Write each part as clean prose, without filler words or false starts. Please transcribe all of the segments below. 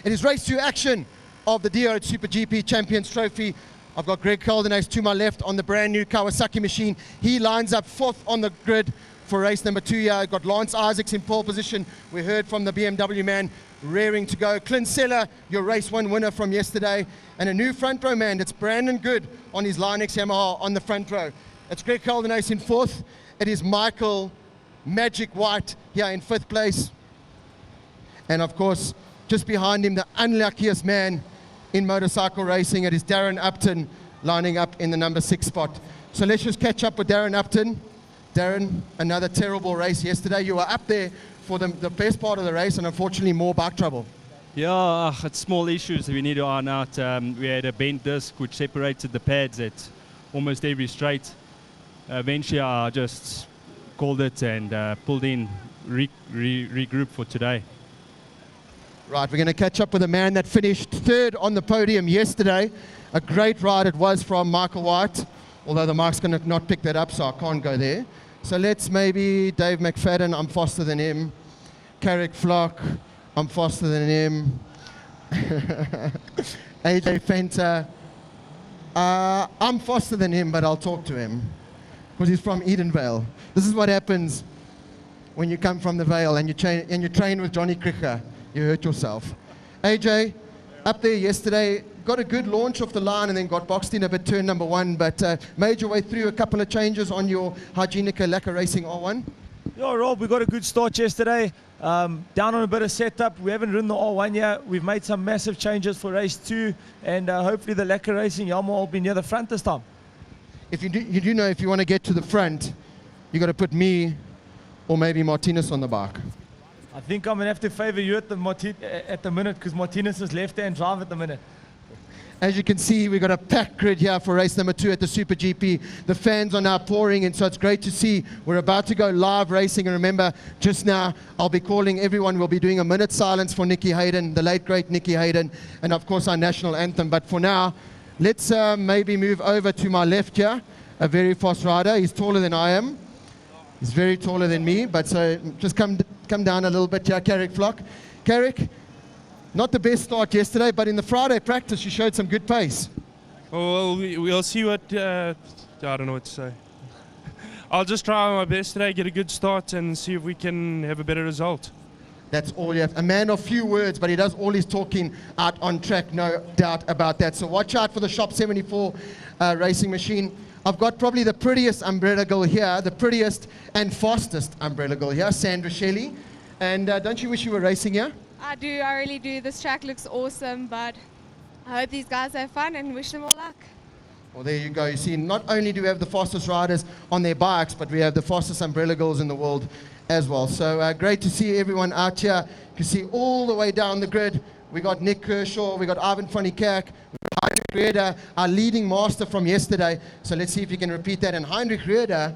It is race 2 action of the DO SuperGP Champions Trophy. I've got Greg Caldenace to my left on the brand new Kawasaki machine. He lines up 4th on the grid for race number 2 here. I've got Lance Isaacs in pole position. We heard from the BMW man raring to go. Clint Seller, your race 1 winner from yesterday. And a new front row man, it's Brandon Good on his Line-X Yamaha on the front row. It's Greg Caldenace in 4th. It is Michael Magic White here in 5th place. And of course, just behind him, the unluckiest man in motorcycle racing, it is Darren Upton lining up in the number 6 spot. So let's just catch up with Darren Upton. Darren, another terrible race yesterday. You were up there for the best part of the race, and unfortunately more bike trouble. Yeah, it's small issues that we need to iron out. We had a bent disc which separated the pads at almost every straight. Eventually I just called it and pulled in, regroup for today. Right, we're going to catch up with a man that finished 3rd on the podium yesterday. A great ride it was from Michael White, although the mic's going to not pick that up, so I can't go there. So let's maybe Dave McFadden, I'm faster than him. Carrick Flock, I'm faster than him. AJ Fenter, I'm faster than him, but I'll talk to him because he's from Edenvale. This is what happens when you come from the Vale and you train with Johnny Kricher. You hurt yourself. AJ, up there yesterday, got a good launch off the line and then got boxed in a bit turn number 1, but made your way through a couple of changes on your Hygienica Lacquer Racing R1. Yeah, Rob, we got a good start yesterday. Down on a bit of setup. We haven't ridden the R1 yet. We've made some massive changes for race 2, and hopefully the Lacquer Racing Yamaha will be near the front this time. If you do know, if you want to get to the front, you got to put me or maybe Martinez on the bike. I think I'm going to have to favor you at the minute because Martinez is left-hand drive at the minute. As you can see, we've got a packed grid here for race number 2 at the Super GP. The fans are now pouring in, so it's great to see. We're about to go live racing, and remember, just now, I'll be calling everyone. We'll be doing a minute silence for Nicky Hayden, the late, great Nicky Hayden, and of course, our national anthem. But for now, let's maybe move over to my left here, a very fast rider. He's taller than I am. He's very taller than me, but so just come down a little bit here, Carrick Flock. Carrick, not the best start yesterday, but in the Friday practice, you showed some good pace. Well, we'll see what, I don't know what to say. I'll just try my best today, get a good start, and see if we can have a better result. That's all you have. A man of few words, but he does all his talking out on track, no doubt about that. So watch out for the Shop 74 racing machine. I've got probably the prettiest umbrella girl here, the prettiest and fastest umbrella girl here, Sandra Shelley. And don't you wish you were racing here? I do, I really do. This track looks awesome, but I hope these guys have fun and wish them all luck. Well, there you go. You see, not only do we have the fastest riders on their bikes, but we have the fastest umbrella girls in the world as well. So great to see everyone out here. You can see all the way down the grid. We got Nick Kershaw, we got Ivan van die Kerk, Heinrich Reuder, our leading master from yesterday. So let's see if you can repeat that. And Heinrich Reuder,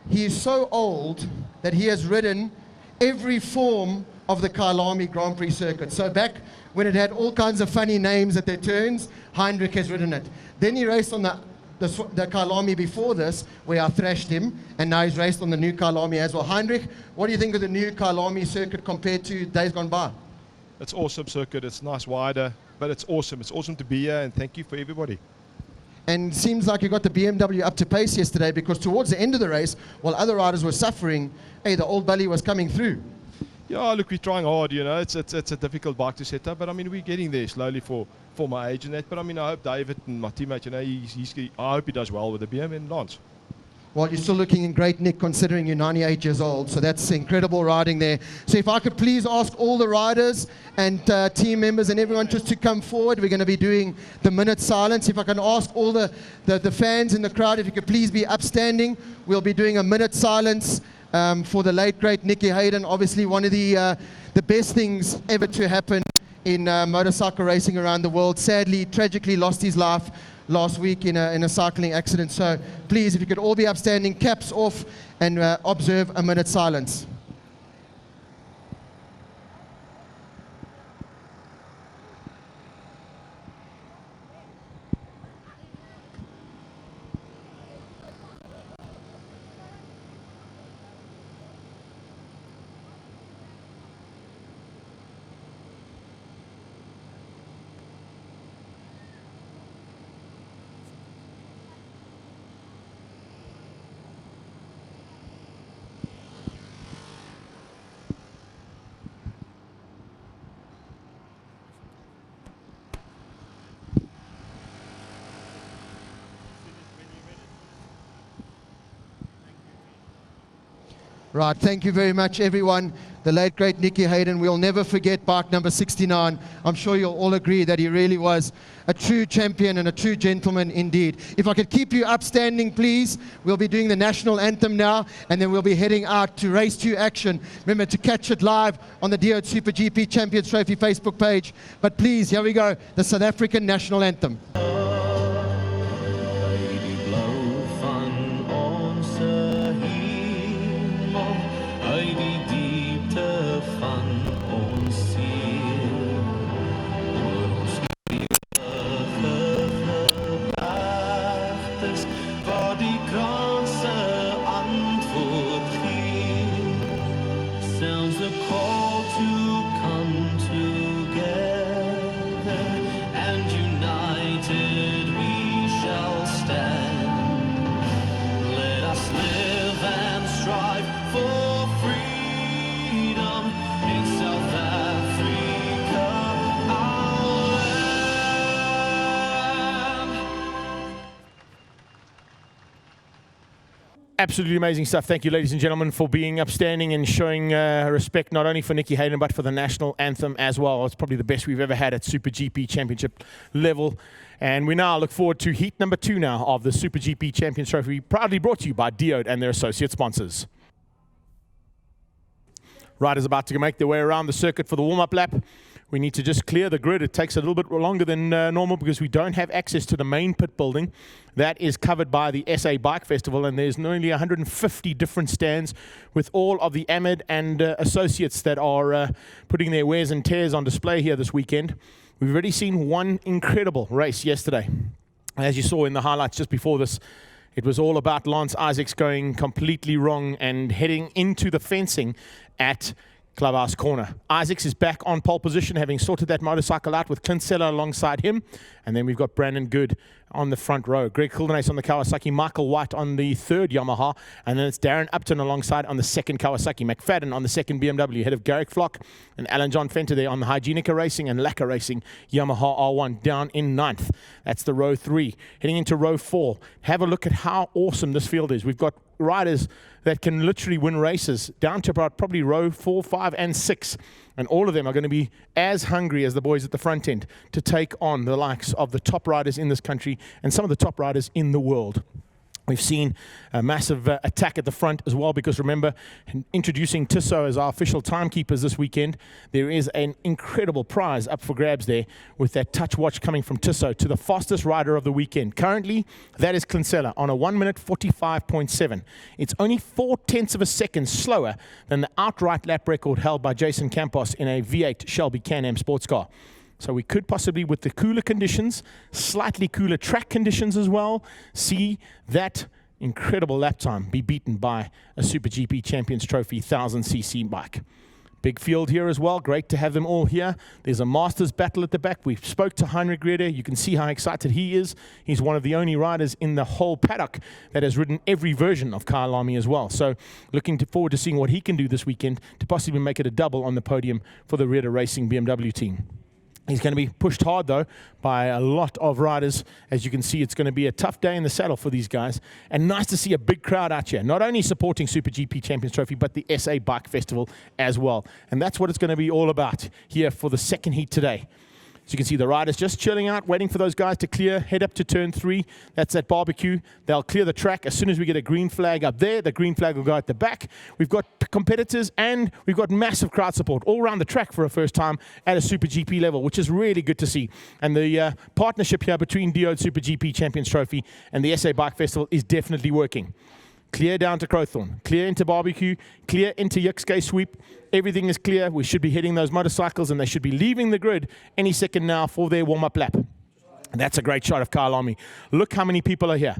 he is so old that he has ridden every form of the Kyalami Grand Prix circuit. So back when it had all kinds of funny names at their turns, Heinrich has ridden it. Then he raced on the Kyalami before this, where I thrashed him, and now he's raced on the new Kyalami as well. Heinrich, what do you think of the new Kyalami circuit compared to days gone by? It's awesome circuit, it's nice wider, but it's awesome. It's awesome to be here, and thank you for everybody. And it seems like you got the BMW up to pace yesterday, because towards the end of the race, while other riders were suffering, hey, the old bully was coming through. Yeah, look, we're trying hard, you know. It's a difficult bike to set up, but I mean, we're getting there slowly for my age and that. But I mean, I hope David and my teammate, you know, I hope he does well with the BM and Lance. Well, you're still looking in great nick considering you're 98 years old, so that's incredible riding there. So if I could please ask all the riders and team members and everyone just to come forward. We're going to be doing the minute silence. If I can ask all the fans in the crowd, if you could please be upstanding. We'll be doing a minute silence for the late, great Nicky Hayden, obviously one of the best things ever to happen in motorcycle racing around the world. Sadly, tragically lost his life last week in a cycling accident. So please, if you could all be upstanding, caps off, and observe a minute silence. Right, thank you very much, everyone. The late, great Nicky Hayden. We'll never forget bike number 69. I'm sure you'll all agree that he really was a true champion and a true gentleman indeed. If I could keep you upstanding, please. We'll be doing the national anthem now, and then we'll be heading out to Race 2 action. Remember to catch it live on the DO Super GP Champions Trophy Facebook page. But please, here we go, the South African national anthem. Absolutely amazing stuff. Thank you, ladies and gentlemen, for being upstanding and showing respect not only for Nicky Hayden but for the national anthem as well. It's probably the best we've ever had at Super GP Championship level. And we now look forward to heat number 2 now of the Super GP Champions Trophy, proudly brought to you by Diode and their associate sponsors. Riders about to make their way around the circuit for the warm-up lap. We need to just clear the grid. It takes a little bit longer than normal because we don't have access to the main pit building. That is covered by the SA Bike Festival, and there's nearly 150 different stands with all of the Amid and associates that are putting their wears and tears on display here this weekend. We've already seen one incredible race yesterday. As you saw in the highlights just before this, it was all about Lance Isaacs going completely wrong and heading into the fencing at Clubhouse Corner. Isaacs is back on pole position, having sorted that motorcycle out with Clint Seller alongside him. And then we've got Brandon Good on the front row. Greg Kildenace on the Kawasaki, Michael White on the third Yamaha, and then it's Darren Upton alongside on the second Kawasaki, McFadden on the second BMW, ahead of Garrick Flock and Alan John Fenter there on the Hygienica Racing and Lacquer Racing Yamaha R1 down in 9th. That's the row 3. Heading into row 4. Have a look at how awesome this field is. We've got riders that can literally win races down to about probably row 4, 5, and 6. And all of them are going to be as hungry as the boys at the front end to take on the likes of the top riders in this country and some of the top riders in the world. We've seen a massive attack at the front as well, because remember, introducing Tissot as our official timekeepers this weekend, there is an incredible prize up for grabs there with that touch watch coming from Tissot to the fastest rider of the weekend. Currently, that is Clincella on a 1 minute 45.7. It's only 0.4 of a second slower than the outright lap record held by Jason Campos in a V8 Shelby Can-Am sports car. So we could possibly, with the cooler conditions, slightly cooler track conditions as well, see that incredible lap time be beaten by a Super GP Champions Trophy 1000cc bike. Big field here as well. Great to have them all here. There's a Masters battle at the back. We spoke to Heinrich Rieder. You can see how excited he is. He's one of the only riders in the whole paddock that has ridden every version of Kyalami as well. So looking forward to seeing what he can do this weekend to possibly make it a double on the podium for the Rieder Racing BMW team. He's going to be pushed hard, though, by a lot of riders. As you can see, it's going to be a tough day in the saddle for these guys. And nice to see a big crowd out here, not only supporting Super GP Champions Trophy, but the SA Bike Festival as well. And that's what it's going to be all about here for the second heat today. As you can see, the riders just chilling out, waiting for those guys to clear, head up to turn 3. That's at barbecue. They'll clear the track. As soon as we get a green flag up there, the green flag will go at the back. We've got competitors and we've got massive crowd support all around the track for a first time at a Super GP level, which is really good to see. And the partnership here between Diode Super GP Champions Trophy and the SA Bike Festival is definitely working. Clear down to Crowthorne, clear into barbecue, clear into Yuxkay Sweep. Everything is clear. We should be hitting those motorcycles and they should be leaving the grid any second now for their warm-up lap. And that's a great shot of Kyalami. Look how many people are here.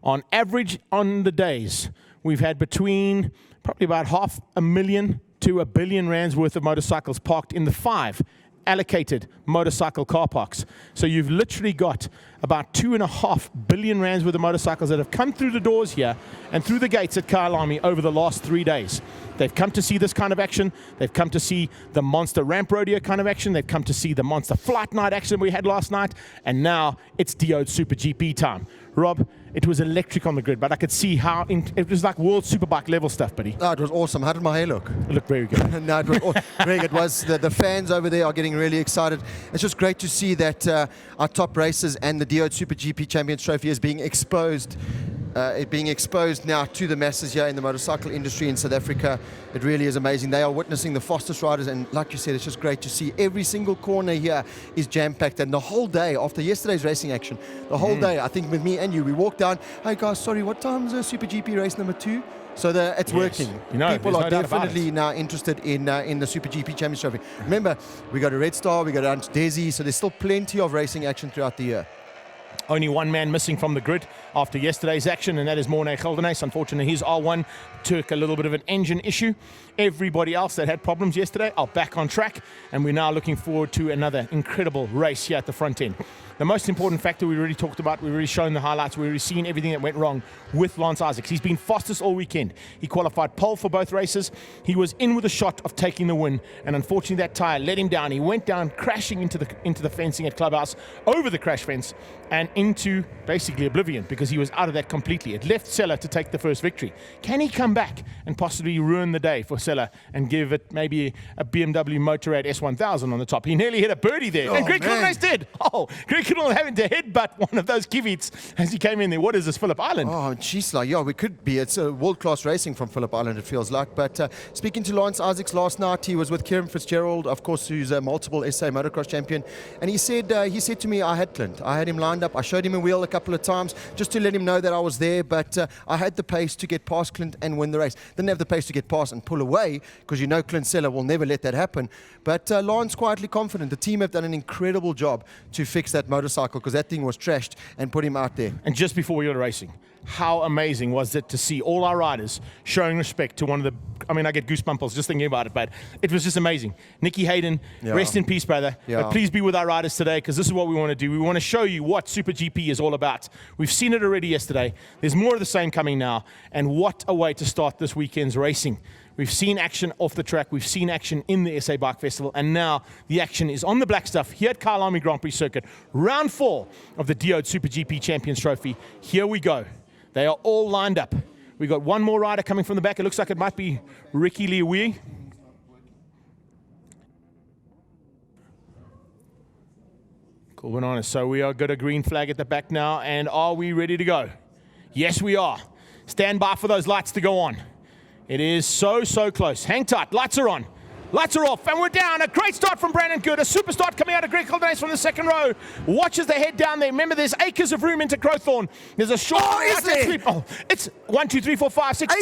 On average on the days, we've had between probably about 500,000 to 1 billion rands worth of motorcycles parked in the 5 allocated motorcycle car parks. So you've literally got about 2.5 billion rands worth of motorcycles that have come through the doors here and through the gates at Kyalami over the last 3 days. They've come to see this kind of action. They've come to see the Monster Ramp Rodeo kind of action. They've come to see the Monster Flight Night action we had last night. And now it's Diode Super GP time. Rob, it was electric on the grid, but I could see how it was like World Superbike level stuff, buddy. Oh, it was awesome. How did my hair look? It looked very good. No, it was Greg, it was the fans over there are getting really excited. It's just great to see that our top races and the Diode Super GP Champions Trophy is being exposed. Being exposed now to the masses here in the motorcycle industry in South Africa. It really is amazing. They are witnessing the fastest riders, and like you said, it's just great to see every single corner here is jam-packed. And the whole day, after yesterday's racing action, the whole day, I think with me and you, we walked down, hey guys, sorry, what time's Super GP race number 2? So it's working. You know, people are definitely now interested in the Super GP Champions Trophy. Remember, we got a Red Star, we got down to Desi, so there's still plenty of racing action throughout the year. Only one man missing from the grid after yesterday's action, and that is Morné Geldenhuys. Unfortunately, his R1 took a little bit of an engine issue. Everybody else that had problems yesterday are back on track, and we're now looking forward to another incredible race here at the front end. The most important factor we already talked about, we've already shown the highlights, we've already seen everything that went wrong with Lance Isaacs. He's been fastest all weekend. He qualified pole for both races. He was in with a shot of taking the win, and unfortunately that tyre let him down. He went down crashing into the fencing at Clubhouse, over the crash fence, and into basically oblivion because he was out of that completely. It left Sella to take the first victory. Can he come back and possibly ruin the day for Sella and give it maybe a BMW Motorrad S1000 on the top? He nearly hit a birdie there, and Greg Geldenhuys did. Oh, Greg Geldenhuys having to headbutt one of those kivits as he came in there. What is this, Phillip Island? Oh, geez, like, yeah, we could be. It's a world-class racing from Phillip Island, it feels like. But speaking to Lance Isaacs last night, he was with Kieran Fitzgerald, of course, who's a multiple SA motocross champion, and he said to me, I had Clint. I had him lined up. I showed him a wheel a couple of times just to let him know that I was there, but I had the pace to get past Clint and win the race. Didn't have the pace to get past and pull away, because you know Clint Sella will never let that happen. But Lance quietly confident. The team have done an incredible job to fix that motorcycle, because that thing was trashed, and put him out there. And just before we were racing, how amazing was it to see all our riders showing respect to one of the, I mean, I get goosebumps just thinking about it, but it was just amazing. Nicky Hayden, rest in peace, brother. Yeah. But please be with our riders today, because this is what we want to do. We want to show you what Super GP is all about. We've seen it already yesterday. There's more of the same coming now. And what a way to start this weekend's racing. We've seen action off the track. We've seen action in the SA Bike Festival. And now the action is on the black stuff here at Kyalami Grand Prix Circuit. Round 4 of the Diode Super GP Champions Trophy. Here we go. They are all lined up. We got one more rider coming from the back. It looks like it might be Ricky Liwi. Cool bananas. So we are got a green flag at the back now. And are we ready to go? Yes, we are. Stand by for those lights to go on. It is so close. Hang tight. Lights are on. Lights are off, and we're down. A great start from Brandon Good. A super start coming out of Greg Geldenhuys from the second row. Watches the head down there. Remember, there's acres of room into Crowthorne. There's a short... It's 1, 2, 3, 4, 5, 6,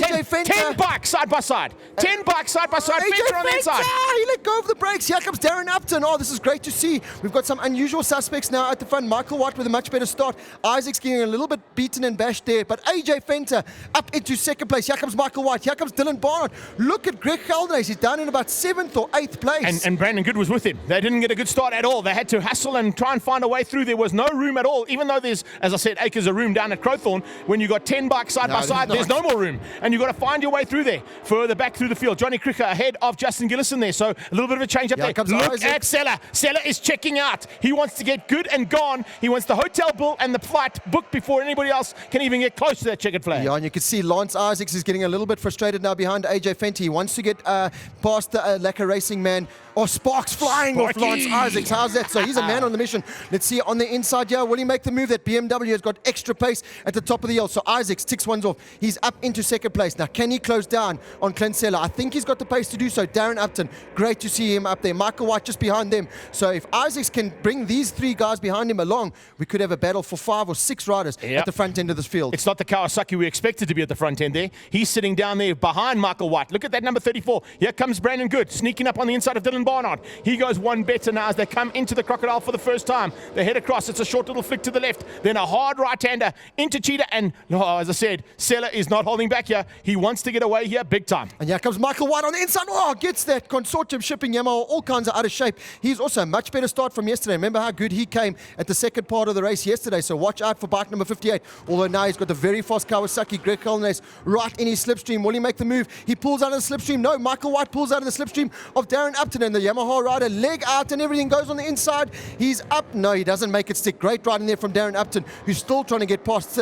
10 bikes side by side. 10 bikes side by side. Fenter on the inside. He let go of the brakes. Here comes Darren Upton. Oh, this is great to see. We've got some unusual suspects now at the front. Michael White with a much better start. Isaac's getting a little bit beaten and bashed there, but AJ Fenter up into second place. Here comes Michael White. Here comes Dylan Barnard. Look at Greg Geldenhuys. He's down in about 7th or 8th place. And Brandon Good was with him. They didn't get a good start at all. They had to hustle and try and find a way through. There was no room at all, even though there's, as I said, acres of room down at Crowthorne. When you got 10 bikes side by side, there's no more room. And you've got to find your way through there. Further back through the field, Johnny Cricker ahead of Justin Gillison there. So a little bit of a change up there. Look at Sella. Sella is checking out. He wants to get good and gone. He wants the hotel bill and the flight booked before anybody else can even get close to that checkered flag. Yeah, and you can see Lance Isaacs is getting a little bit frustrated now behind AJ Fenty. He wants to get past the Lacquer Racing man. Oh, sparks flying off Lance Isaacs. How's that? So he's a man on the mission. Let's see on the inside here. Will he make the move? That BMW has got extra pace at the top of the hill. So Isaacs ticks ones off. He's up into second place. Now, can he close down on Clint Sella? I think he's got the pace to do so. Darren Upton, great to see him up there. Michael White just behind them. So if Isaacs can bring these 3 guys behind him along, we could have a battle for 5 or 6 riders at the front end of this field. It's not the Kawasaki we expected to be at the front end there. He's sitting down there behind Michael White. Look at that number 34. Here comes Brandon Good. sneaking up on the inside of Dylan Barnard. He goes one better now as they come into the Crocodile for the first time. They head across. It's a short little flick to the left. Then a hard right-hander into Cheetah. And as I said, Sella is not holding back here. He wants to get away here big time. And here comes Michael White on the inside. Oh, gets that consortium shipping Yamaha all kinds of out of shape. He's also a much better start from yesterday. Remember how good he came at the second part of the race yesterday. So watch out for bike number 58. Although now he's got the very fast Kawasaki, Greg Kaldenhuis, right in his slipstream. Will he make the move? He pulls out of the slipstream. No, Michael White pulls out of the slipstream of Darren Upton, and the Yamaha rider leg out and everything goes on the inside. He's up. No, he doesn't make it stick. Great riding there from Darren Upton, who's still trying to get past,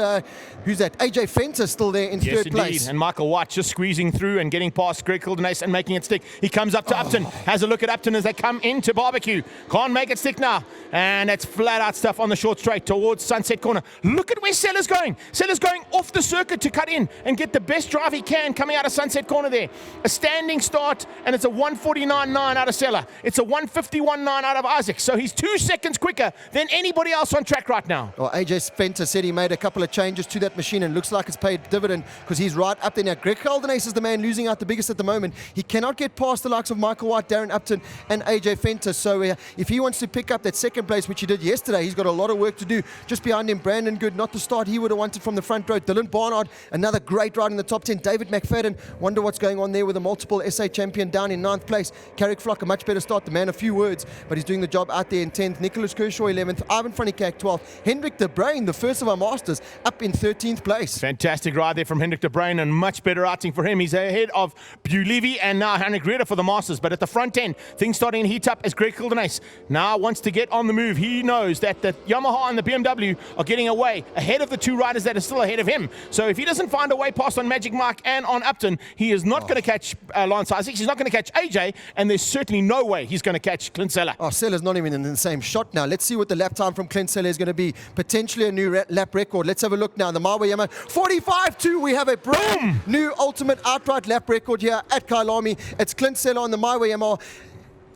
who's that? AJ Fenter still there in third place. And Michael White just squeezing through and getting past Greg Kaldenhuis and making it stick. He comes up to Upton, has a look at Upton as they come into Barbecue. Can't make it stick now. And it's flat out stuff on the short straight towards Sunset Corner. Look at where Sella's going. Sella's going off the circuit to cut in and get the best drive he can coming out of Sunset Corner there. A standing start, and it's a 149.9 out of Sella. It's a 151.9 out of Isaac. So he's 2 seconds quicker than anybody else on track right now. Well, AJ Fenter said he made a couple of changes to that machine and looks like it's paid dividend because he's right up there now. Greg Kaldenhuis is the man losing out the biggest at the moment. He cannot get past the likes of Michael White, Darren Upton and AJ Fenter. So if he wants to pick up that second place, which he did yesterday, he's got a lot of work to do. Just behind him, Brandon Good, not the start he would have wanted from the front row. Dylan Barnard, another great ride in the top 10. David McFadden, wonder what's going on there with a multiple SA champion down in 9th place. Carrick Flock, a much better start. The man, a few words, but he's doing the job out there in 10th. Nicholas Kershaw, 11th. Ivan Franikak, 12th. Hendrik de Bruin, the first of our masters, up in 13th place. Fantastic ride there from Hendrik de Bruin, and much better outing for him. He's ahead of Bulevy and now Henrik Rieder for the Masters. But at the front end, things starting to heat up as Greg Kaldenhuis now wants to get on the move. He knows that the Yamaha and the BMW are getting away ahead of the two riders that are still ahead of him. So if he doesn't find a way past on Magic Mike and on Upton, he is not going to catch Lance Isaacs. He's not going to catch AJ, and there's certainly no way he's going to catch Clint Sella. Oh, Sella's not even in the same shot now. Let's see what the lap time from Clint Sella is going to be. Potentially a new lap record. Let's have a look now. The Marway Yamaha 45.2. We have a brand new ultimate outright lap record here at Kyalami. It's Clint Sella on the Marway Yamaha.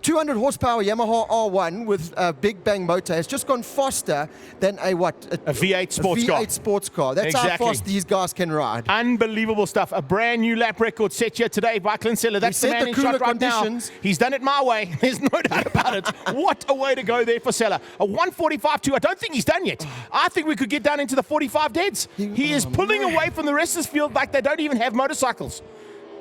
200 horsepower Yamaha R1 with a big bang motor has just gone faster than a V8 sports car. V8 sports car. That's exactly how fast these guys can ride. Unbelievable stuff. A brand new lap record set here today by Clint Sella. That's the man in shot right now. He's done it my way. There's no doubt about it. What a way to go there for Sella. A 145.2. I don't think he's done yet. I think we could get down into the 45 deads. He is pulling away from the rest of this field like they don't even have motorcycles.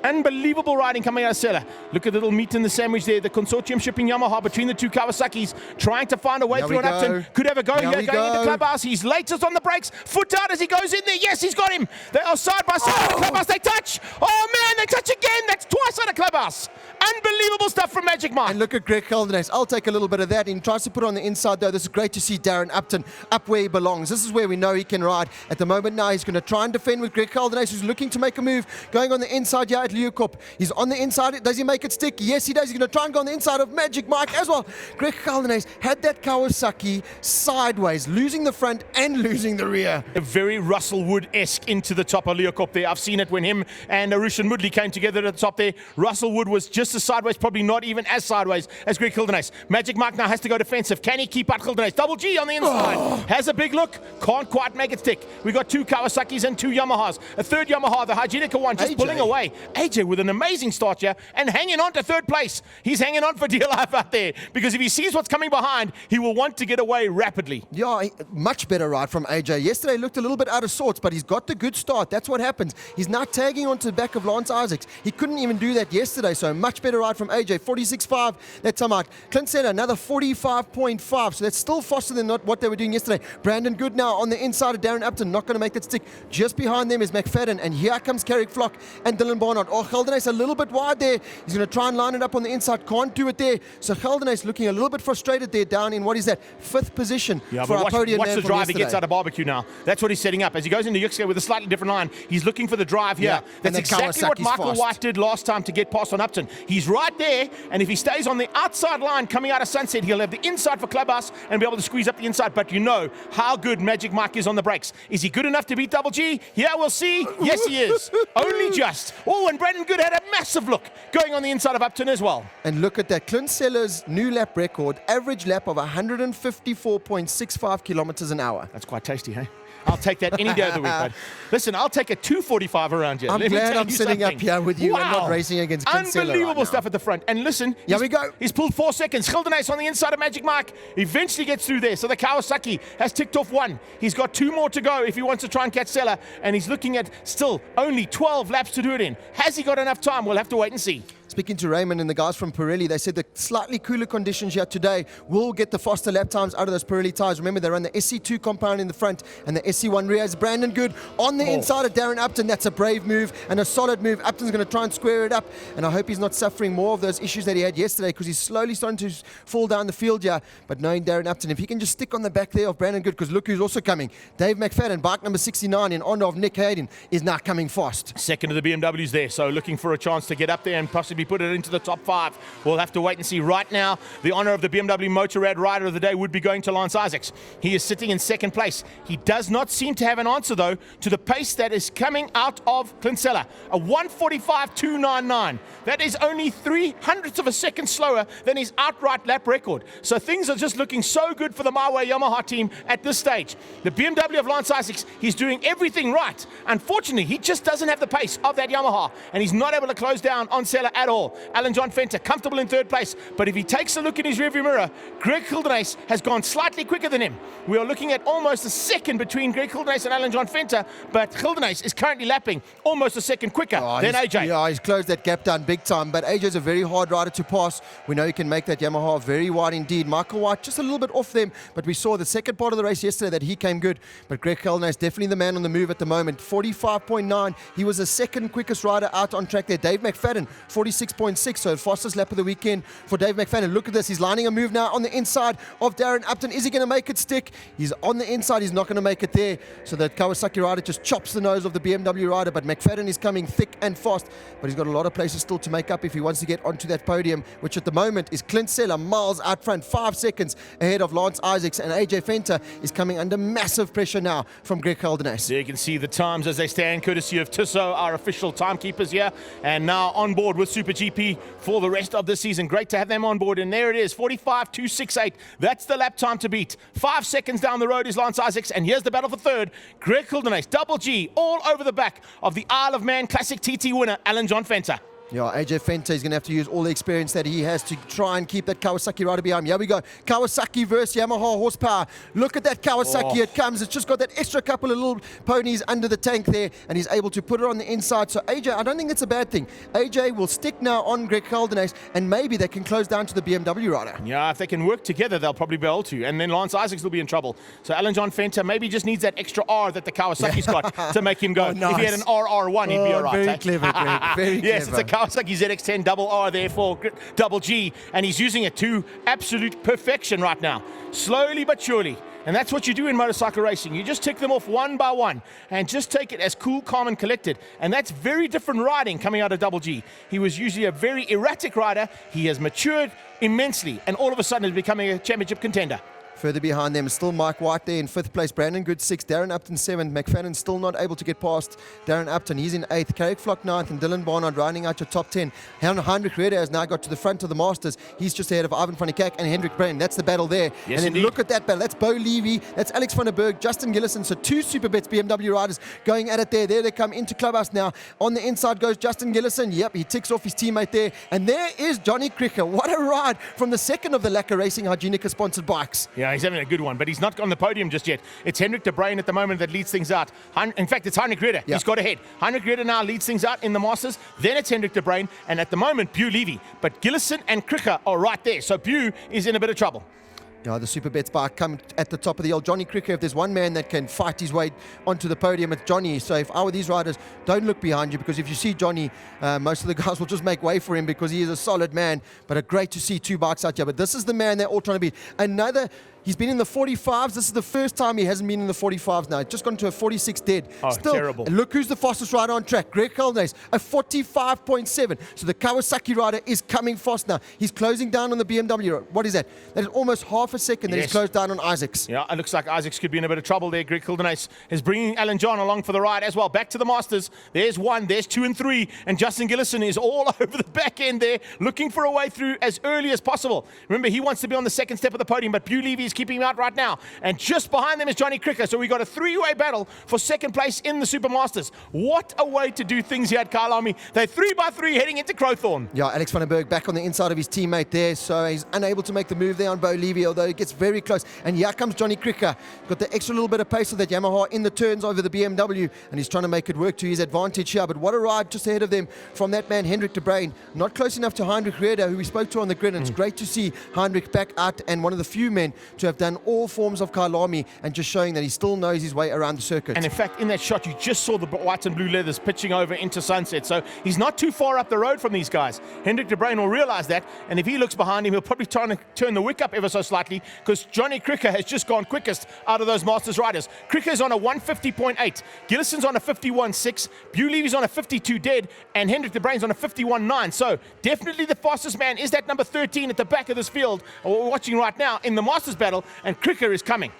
Unbelievable riding coming out of Sella. Look at the little meat in the sandwich there. The consortium shipping Yamaha between the two Kawasakis, trying to find a way through an Upton. Could have a go here, going into Clubhouse. He's latest on the brakes. Foot out as he goes in there. Yes, he's got him. They are side by side at the Clubhouse. They touch. Oh, man, they touch again. That's twice out of Clubhouse. Unbelievable stuff from Magic Mike. And look at Greg Kaldenhuis. I'll take a little bit of that. He tries to put it on the inside, though. This is great to see Darren Upton up where he belongs. This is where we know he can ride. At the moment now, he's going to try and defend with Greg Kaldenhuis, who's looking to make a move. Going on the inside here at Leeuwkop. He's on the inside. Does he make it stick? Yes, he does. He's going to try and go on the inside of Magic Mike as well. Greg Kaldenhuis had that Kawasaki sideways, losing the front and losing the rear. A very Russell Wood-esque into the top of Leeuwkop there. I've seen it when him and Arushan Mudley came together at the top there. Russell Wood was just as sideways, probably not even as sideways as Greg Kaldenhuis. Magic Mike now has to go defensive. Can he keep out Kaldenhuis? Double G on the inside. Has a big look. Can't quite make it stick. We got two Kawasaki's and two Yamahas. A third Yamaha, the Hygienica one, just pulling away. AJ with an amazing start here and hanging on to third place. He's hanging on for dear life out there because if he sees what's coming behind, he will want to get away rapidly. Yeah, much better ride from AJ. Yesterday looked a little bit out of sorts, but he's got the good start. That's what happens. He's now tagging onto the back of Lance Isaacs. He couldn't even do that yesterday, so much better ride from AJ. 46.5, that's some out. Clint Sella, another 45.5, so that's still faster than what they were doing yesterday. Brandon Good now on the inside of Darren Upton, not going to make that stick. Just behind them is McFadden, and here comes Carrick Flock and Dylan Barnard. Oh, Kaldenhuis a little bit wide there. He's going to try and line it up on the inside, can't do it there. So Kaldenhuis looking a little bit frustrated there, down in, what is that, 5th position for our podium man from yesterday. Watch the drive he gets out of Barbecue now. That's what he's setting up. As he goes into Yuxka with a slightly different line, he's looking for the drive here. Yeah, that's exactly what Michael White did last time to get past on Upton. He's right there, and if he stays on the outside line coming out of Sunset, he'll have the inside for Clubhouse and be able to squeeze up the inside. But you know how good Magic Mike is on the brakes. Is he good enough to beat Double G? Yeah, we'll see. Yes, he is. Only just. Oh, and Brandon Good had a massive look going on the inside of Upton as well. And look at that. Clint Sella's new lap record, average lap of 154.65 kilometers an hour. That's quite tasty, hey? I'll take that any day of the week. But listen, I'll take a 2:45 around here. I'm Let me glad tell I'm you sitting up something. here with you and Wow. not racing against Kinsella Unbelievable right stuff now. at the front. And listen, Here we go. He's pulled 4 seconds. Gildenhuys on the inside of Magic Mike. Eventually gets through there. So the Kawasaki has ticked off 1. He's got 2 more to go if he wants to try and catch Sella. And he's looking at still only 12 laps to do it in. Has he got enough time? We'll have to wait and see. Speaking to Raymond and the guys from Pirelli, they said the slightly cooler conditions here today will get the faster lap times out of those Pirelli tyres. Remember, they run the SC2 compound in the front and the SC1 rear. Is Brandon Good on the inside of Darren Upton. That's a brave move and a solid move. Upton's going to try and square it up, and I hope he's not suffering more of those issues that he had yesterday, because he's slowly starting to fall down the field here. But knowing Darren Upton, if he can just stick on the back there of Brandon Good, because look who's also coming. Dave McFadden, bike number 69 in honor of Nick Hayden, is now coming fast. Second of the BMWs there, so looking for a chance to get up there and possibly put it into the top 5. We'll have to wait and see. Right now, the honor of the BMW Motorrad Rider of the Day would be going to Lance Isaacs. He is sitting in second place. He does not seem to have an answer, though, to the pace that is coming out of Kinsella. A 1:45.299. That is only 0.03 of a second slower than his outright lap record. So things are just looking so good for the My Way Yamaha team at this stage. The BMW of Lance Isaacs, he's doing everything right. Unfortunately, he just doesn't have the pace of that Yamaha, and he's not able to close down on Sella at all. Alan John Fenter, comfortable in third place, but if he takes a look in his rearview mirror, Greg Gildenhuys has gone slightly quicker than him. We are looking at almost a second between Greg Gildenhuys and Alan John Fenter, but Gildenhuys is currently lapping almost a second quicker than AJ. Yeah, he's closed that gap down big time, but AJ's a very hard rider to pass. We know he can make that Yamaha very wide indeed. Michael White just a little bit off them, but we saw the second part of the race yesterday that he came good. But Greg Gildenhuys definitely the man on the move at the moment. 45.9. He was the second quickest rider out on track there. Dave McFadden, 46.6. So fastest lap of the weekend for Dave McFadden. Look at this. He's lining a move now on the inside of Darren Upton. Is he going to make it stick? He's on the inside. He's not going to make it there. So the Kawasaki rider just chops the nose of the BMW rider. But McFadden is coming thick and fast. But he's got a lot of places still to make up if he wants to get onto that podium, which at the moment is Clint Sella miles out front, 5 seconds ahead of Lance Isaacs. And AJ Fenter is coming under massive pressure now from Greg Gildenhuys. So you can see the times as they stand, courtesy of Tissot, our official timekeepers here. And now on board with SuperGP for the rest of the season. Great to have them on board. And there it is, 45.268. That's the lap time to beat. 5 seconds down the road is Lance Isaacs. And here's the battle for third. Greg Gildenhuys, double G, all over the back of the Isle of Man Classic TT winner, Alan John Fenter. Yeah, AJ Fenter is going to have to use all the experience that he has to try and keep that Kawasaki rider behind. Here we go. Kawasaki versus Yamaha horsepower. Look at that Kawasaki. It comes. It's just got that extra couple of little ponies under the tank there, and he's able to put it on the inside. So AJ, I don't think that's a bad thing. AJ will stick now on Greg Gildenhuys, and maybe they can close down to the BMW rider. Yeah, if they can work together, they'll probably be able to. And then Lance Isaacs will be in trouble. So Alan John Fenter maybe just needs that extra R that the Kawasaki's got to make him go. Oh, nice. If he had an RR1, he'd be all right. Very clever, Greg. Very yes, clever. it's a Kawasaki ZX-10 double R there for double G, and he's using it to absolute perfection right now. Slowly but surely. And that's what you do in motorcycle racing. You just tick them off one by one and just take it as cool, calm, and collected. And that's very different riding coming out of Double G. He was usually a very erratic rider. He has matured immensely and all of a sudden is becoming a championship contender. Further behind them, still Mike White there in 5th place. Brandon Good 6th. Darren Upton 7th. McFadden still not able to get past Darren Upton. He's in 8th. Carrick Flock 9th. And Dylan Barnard rounding out your top 10. Heinrich Reder has now got to the front of the Masters. He's just ahead of Ivan van der Kak and Hendrik Brain. That's the battle there. Yes, and then indeed. look at that battle. That's Bo Levy. That's Alex van der Berg. Justin Gillison. So 2 Superbets BMW riders going at it there. There they come into Clubhouse now. On the inside goes Justin Gillison. Yep, he ticks off his teammate there. And there is Johnny Cricker. What a ride from the second of the Lacquer Racing Hygienica sponsored bikes. Yeah, he's having a good one, but he's not on the podium just yet. It's Hendrik de Bruin at the moment that leads things out. In fact, it's Heinrich Reder. Yeah. He's got ahead. Heinrich Reder now leads things out in the Masters. Then it's Hendrik de Bruin, and at the moment, Bew Levy. But Gillison and Cricker are right there, so Bew is in a bit of trouble. Yeah, the Superbets bike come at the top of the old Johnny Cricker. If there's one man that can fight his way onto the podium, it's Johnny. So if I were these riders, don't look behind you, because if you see Johnny, most of the guys will just make way for him because he is a solid man. But great to see 2 bikes out here. But this is the man they're all trying to beat. He's been in the 45s. This is the first time he hasn't been in the 45s now. Just gone to a 46 dead. Oh, Still, terrible. Look who's the fastest rider on track. Greg Gildenhuys, a 45.7. So the Kawasaki rider is coming fast now. He's closing down on the BMW. What is that? That is almost half half a second that he's Yes. closed down on Isaacs. Yeah, it looks like Isaacs could be in a bit of trouble there. Greg Hildenace is bringing Alan John along for the ride as well. Back to the Masters. There's 1, there's 2 and 3. And Justin Gillison is all over the back end there, looking for a way through as early as possible. Remember, he wants to be on the second step of the podium, but Bew Levy is keeping him out right now. And just behind them is Johnny Cricker. So we got a 3-way battle for second place in the Super Masters. What a way to do things here at Kyalami. They're 3-by-3 heading into Crowthorne. Yeah, Alex van den Berg back on the inside of his teammate there, so he's unable to make the move there on Bew Levy, although he gets very close. And here comes Johnny Cricker. Got the extra little bit of pace of that Yamaha in the turns over the BMW, and he's trying to make it work to his advantage here. But what a ride just ahead of them from that man, Hendrik de Bruin. Not close enough to Heinrich Reda, who we spoke to on the grid, and it's great to see Heinrich back out and one of the few men to have done all forms of Kyalami and just showing that he still knows his way around the circuit. And in fact, in that shot, you just saw the white and blue leathers pitching over into sunset. So he's not too far up the road from these guys. Hendrik de Bruin will realize that. And if he looks behind him, he'll probably try to turn the wick up ever so slightly, because Johnny Cricker has just gone quickest out of those Masters riders. Cricker's on a 150.8. Gillison's on a 51.6. Bew Levy's on a 52 dead. And Hendrik de Bruin's on a 51.9. So definitely the fastest man is that number 13 at the back of this field, we're watching right now in the Masters battle. And Cricker is coming.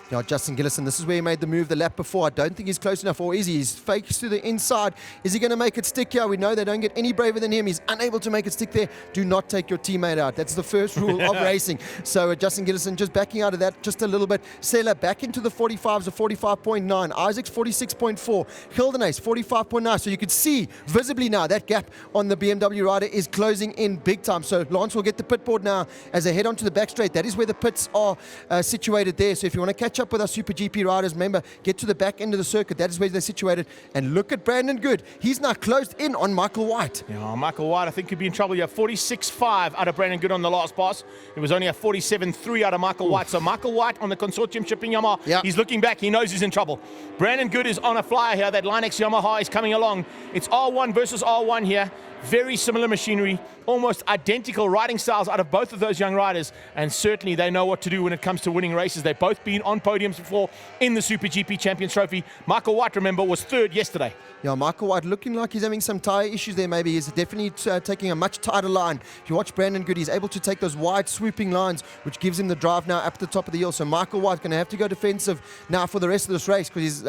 Yeah, Justin Gillison, this is where he made the move the lap before. I don't think he's close enough, or is he? He's fakes to the inside. Is he going to make it stick here? We know they don't get any braver than him. He's unable to make it stick there. Do not take your teammate out. That's the first rule of racing. So Justin Gillison just backing out of that just a little bit. Sela back into the 45s, a 45.9. Isaac's 46.4. Hildenace 45.9. So you can see visibly now that gap on the BMW rider is closing in big time. So Lance will get the pit board now as they head onto the back straight. That is where the pits are situated there. So if you want to catch up with our Super GP riders, remember, get to the back end of the circuit. That is where they're situated. And look at Brandon Good. He's now closed in on Michael White. Yeah, Michael White, I think, could be in trouble here. 46.5 out of Brandon Good on the last pass. It was only a 47.3 out of Michael White. So Michael White on the consortium shipping Yamaha. Yeah. He's looking back. He knows he's in trouble. Brandon Good is on a flyer here. That Line X Yamaha is coming along. It's R1 versus R1 here. Very similar machinery, almost identical riding styles out of both of those young riders, and certainly they know what to do when it comes to winning races. They've both been on podiums before in the Super GP Champions Trophy. Michael White, remember, was third yesterday. Yeah, Michael White looking like he's having some tyre issues there maybe. He's definitely taking a much tighter line. If you watch Brandon Good, he's able to take those wide swooping lines, which gives him the drive now up at the top of the hill. So Michael White going to have to go defensive now for the rest of this race, because he's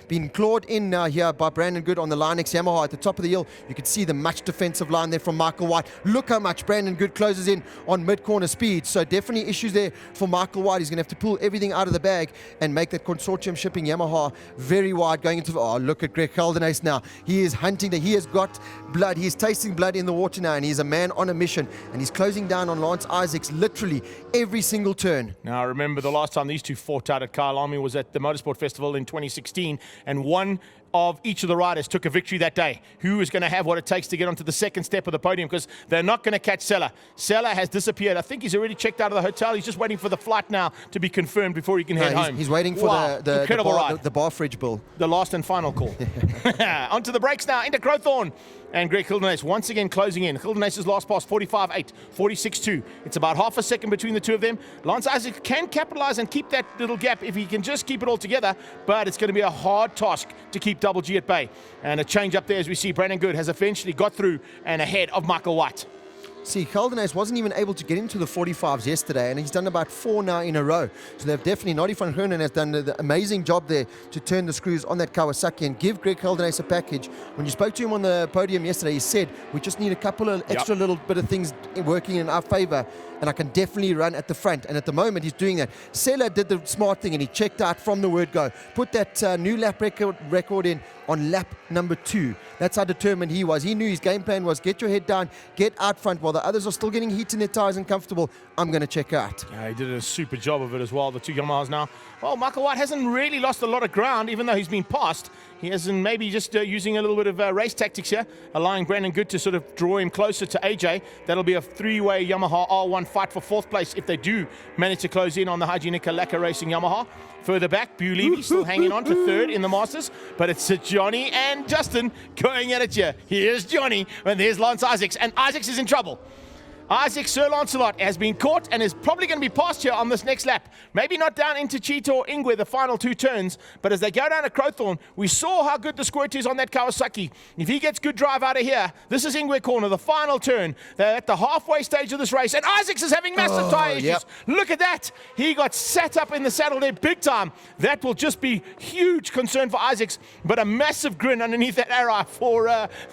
been clawed in now here by Brandon Good on the Line X Yamaha at the top of the hill. You can see the much defensive line there from Michael White. Look how much Brandon Good closes in on mid-corner speed. So definitely issues there for Michael White. He's going to have to pull everything out of the bag and make that consortium shipping Yamaha very wide going into... Oh, look at Greg Hildenace now. He is hunting. He has got blood. He is tasting blood in the water now, and he's a man on a mission, and he's closing down on Lance Isaacs literally every single turn. Now, remember, the last time these two fought out at Kyalami was at the Motorsport Festival in 2016, and one of each of the riders took a victory that day. Who is going to have what it takes to get onto the second step of the podium, because they're not going to catch Sela. Sela has disappeared. I think he's already checked out of the hotel. He's just waiting for the flight now to be confirmed before he can head home. He's waiting for the bar fridge bill. The last and final call. Onto the brakes now, into Crowthorne. And Greg Hildenace once again closing in. Hildenace's last pass, 45.8, 46.2. It's about half a second between the two of them. Lance Isaac can capitalize and keep that little gap if he can just keep it all together, but it's going to be a hard task to keep Double G at bay. And a change up there as we see Brandon Good has eventually got through and ahead of Michael White. See, Hildenace wasn't even able to get into the 45s yesterday, and he's done about 4 now in a row. So they've definitely, Noddy van Hernen has done the amazing job there to turn the screws on that Kawasaki and give Greg Hildenace a package. When you spoke to him on the podium yesterday, he said, we just need a couple of extra little bit of things working in our favor, and I can definitely run at the front. And at the moment, he's doing that. Sela did the smart thing, and he checked out from the word go. Put that new lap record in on lap number 2. That's how determined he was. He knew his game plan was get your head down, get out front while the others are still getting heat in their tires and comfortable. I'm going to check out. Yeah, he did a super job of it as well, the two Yamahas now. Well, Michael White hasn't really lost a lot of ground, even though he's been passed. He hasn't, maybe just using a little bit of race tactics here, allowing Brandon Good to sort of draw him closer to AJ. That'll be a 3-way Yamaha R1 fight for 4th place if they do manage to close in on the Hygienica Lacquer Racing Yamaha. Further back, Bew Levy still hanging on to 3rd in the Masters, but it's Johnny and Justin going at it here. Here's Johnny, and there's Lance Isaacs, and Isaacs is in trouble. Isaac Sir Lancelot has been caught and is probably going to be passed here on this next lap. Maybe not down into Cheetah or Ingwe, the final 2 turns, but as they go down to Crowthorne, we saw how good the squirt is on that Kawasaki. If he gets good drive out of here, this is Ingwe corner, the final turn. They're at the halfway stage of this race, and Isaacs is having massive tyre issues. Look at that. He got sat up in the saddle there big time. That will just be huge concern for Isaacs, but a massive grin underneath that arrow for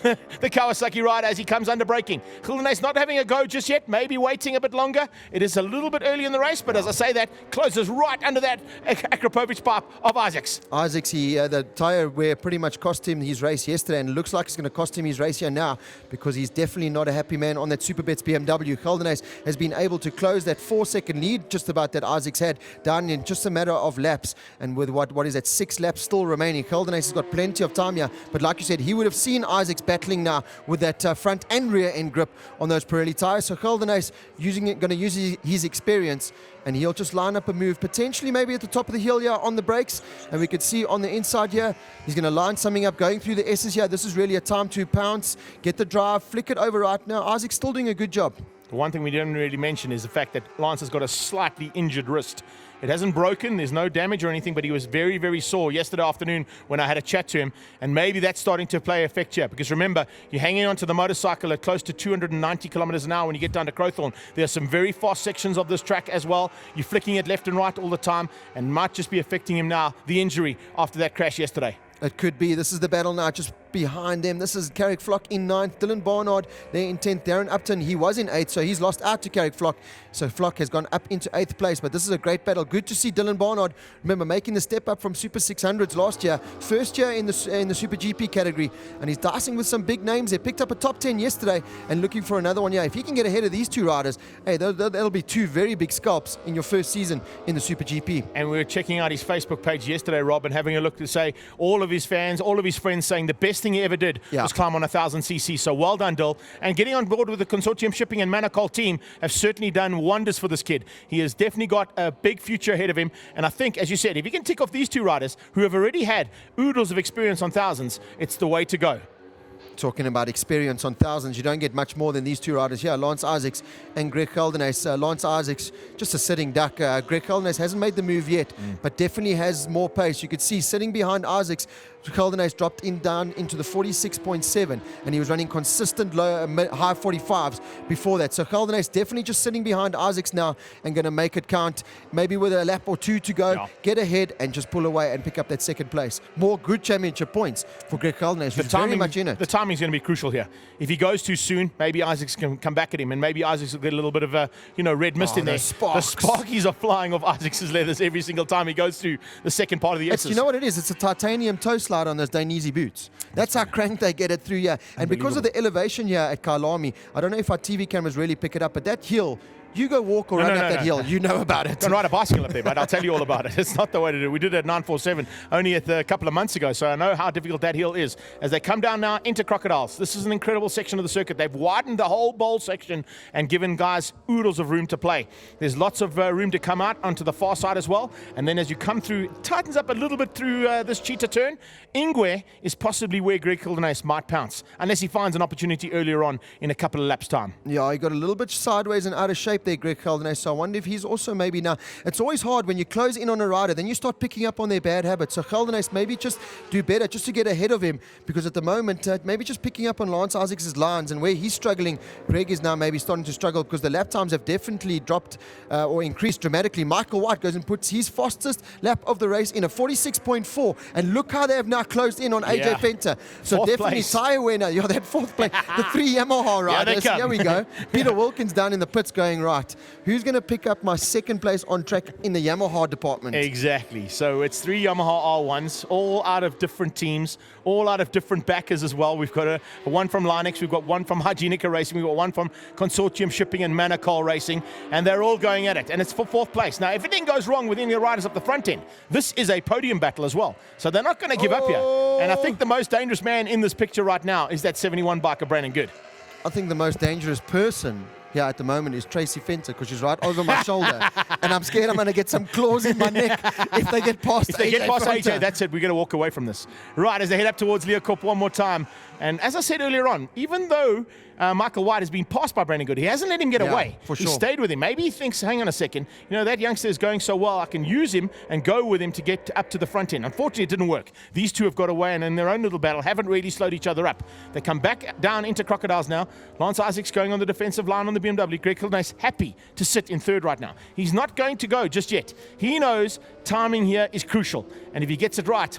the Kawasaki rider as he comes under braking. Gildenhuys not having a go just yet, maybe waiting a bit longer. It is a little bit early in the race, but as I say that, closes right under that Akrapovic pipe of Isaacs. Isaacs, the tyre wear pretty much cost him his race yesterday, and it looks like it's going to cost him his race here now, because he's definitely not a happy man on that Superbets BMW. Gildenhuys has been able to close that 4-second lead just about that Isaacs had down in just a matter of laps, and with what is that 6 laps still remaining, Gildenhuys has got plenty of time here, but like you said, he would have seen Isaacs battling now with that front and rear end grip on those Pirelli tyres. So Gildenhuys going to use his experience, and he'll just line up a move, potentially maybe at the top of the hill here on the brakes, and we could see on the inside here, he's going to line something up, going through the S's here. This is really a time to pounce, get the drive, flick it over right now. Isaac's still doing a good job. One thing we didn't really mention is the fact that Lance has got a slightly injured wrist. It hasn't broken, there's no damage or anything, but he was very, very sore yesterday afternoon when I had a chat to him, and maybe that's starting to play effect here, because remember, you're hanging onto the motorcycle at close to 290 kilometers an hour when you get down to Crowthorne. There are some very fast sections of this track as well. You're flicking it left and right all the time, and might just be affecting him now, the injury after that crash yesterday. It could be. This is the battle now, just behind them. This is Carrick Flock in 9th, Dylan Barnard there in 10th, Darren Upton, he was in 8th, so he's lost out to Carrick Flock, so Flock has gone up into 8th place, but this is a great battle. Good to see Dylan Barnard, remember, making the step up from Super 600s last year, first year in the Super GP category, and he's dicing with some big names. They picked up a top 10 yesterday and looking for another one. Yeah, if he can get ahead of these 2 riders, hey, that'll be 2 very big scalps in your first season in the Super GP. And we were checking out his Facebook page yesterday, Rob, and having a look to say all of his fans, all of his friends saying the best thing he ever did was climb on 1000cc. So well done, Dill. And getting on board with the Consortium Shipping and Manacol team have certainly done wonders for this kid. He has definitely got a big future ahead of him. And I think, as you said, if he can tick off these 2 riders who have already had oodles of experience on thousands, it's the way to go. Talking about experience on thousands, you don't get much more than these 2 riders here, Lance Isaacs and Greg Gildenhuys. Lance Isaacs, just a sitting duck. Greg Gildenhuys hasn't made the move yet, but definitely has more pace. You could see sitting behind Isaacs, Gildenhuys dropped down into the 46.7, and he was running consistent low, high 45s before that. So Gildenhuys definitely just sitting behind Isaacs now and going to make it count, maybe with a lap or 2 to go, get ahead and just pull away and pick up that 2nd place. More good championship points for Greg Gildenhuys, who's very much in it. The timing's going to be crucial here. If he goes too soon, maybe Isaacs can come back at him, and maybe Isaacs will get a little bit of a red mist in there. The sparkies are flying off Isaacs' leathers every single time he goes through the second part of the S's. You know what it is? It's a titanium toe slide on those Dainese boots. That's how cranked they get it through here. And because of the elevation here at Kyalami, I don't know if our TV cameras really pick it up, but that hill, you go walk or run up that hill, you know about it. Don't ride a bicycle up there, but I'll tell you all about it. It's not the way to do it. We did it at 947 only a couple of months ago, so I know how difficult that hill is. As they come down now into Crocodiles, this is an incredible section of the circuit. They've widened the whole bowl section and given guys oodles of room to play. There's lots of room to come out onto the far side as well, and then as you come through, it tightens up a little bit through this Cheetah turn. Ingwe is possibly where Greg Gildenhuys might pounce, unless he finds an opportunity earlier on in a couple of laps' time. Yeah, he got a little bit sideways and out of shape there, Greg Gildenhuys, so I wonder if he's also maybe now, it's always hard when you close in on a rider, then you start picking up on their bad habits. So Gildenhuys maybe just do better just to get ahead of him, because at the moment, maybe just picking up on Lance Isaacs' lines, and where he's struggling, Greg is now maybe starting to struggle, because the lap times have definitely dropped or increased dramatically. Michael White goes and puts his fastest lap of the race in a 46.4, and look how they have now closed in on AJ Fenter. So Fourth definitely place. tyre winner. Yeah, that 4th place. The 3 Yamaha riders. Here we go. Peter Wilkins down in the pits going, right, who's going to pick up my 2nd place on track in the Yamaha department? Exactly. So it's 3 Yamaha R1s, all out of different teams, all out of different backers as well. We've got a one from Linux, we've got one from Hygienica Racing, we've got one from Consortium Shipping and Manacol Racing, and they're all going at it, and it's for 4th place. Now, if anything goes wrong with any of the riders up the front end, this is a podium battle as well. So they're not going to give up here. And I think the most dangerous man in this picture right now is that 71 biker, Brandon Good. I think the most dangerous person here at the moment is Tracy Fenter, because she's right over my shoulder. And I'm scared I'm going to get some claws in my neck if they get past If they AJ get past Fenter. AJ, that's it. We're going to walk away from this. Right, as they head up towards Leeuwkop one more time. And as I said earlier on, even though Michael White has been passed by Brandon Good, he hasn't let him get away. For He sure. stayed with him. Maybe he thinks, hang on a second, you know, that youngster is going so well, I can use him and go with him to get up to the front end. Unfortunately, it didn't work. These two have got away, and in their own little battle, haven't really slowed each other up. They come back down into Crocodiles now. Lance Isaacs going on the defensive line on the BMW. Greg Kildenase happy to sit in third right now. He's not going to go just yet. He knows timing here is crucial. And if he gets it right,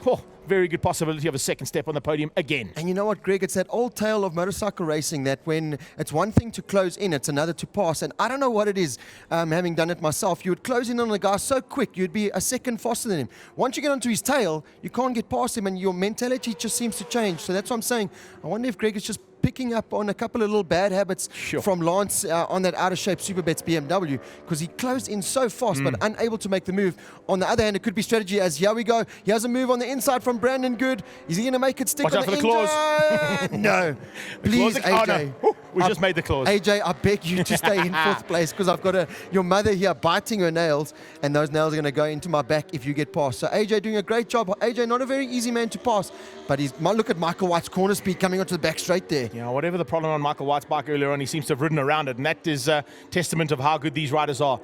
very good possibility of a second step on the podium again. And you know what, Greg? It's that old tale of motorcycle racing that when it's one thing to close in, it's another to pass. And I don't know what it is, having done it myself. You would close in on a guy so quick, you'd be a second faster than him. Once you get onto his tail, you can't get past him, and your mentality just seems to change. So that's what I'm saying. I wonder if Greg is just picking up on a couple of little bad habits from Lance on that out-of-shape Superbets BMW, because he closed in so fast but unable to make the move. On the other hand, it could be strategy, as here we go. He has a move on the inside from Brandon Good. Is he going to make it stick? Watch on out the for the claws. No. Please, AJ. We just made the claws. AJ, I beg you to stay in fourth place, because I've got your mother here biting her nails, and those nails are going to go into my back if you get past. So AJ doing a great job. AJ, not a very easy man to pass, but look at Michael White's corner speed coming onto the back straight there. Yeah, whatever the problem on Michael White's bike earlier on, he seems to have ridden around it, and that is a testament of how good these riders are.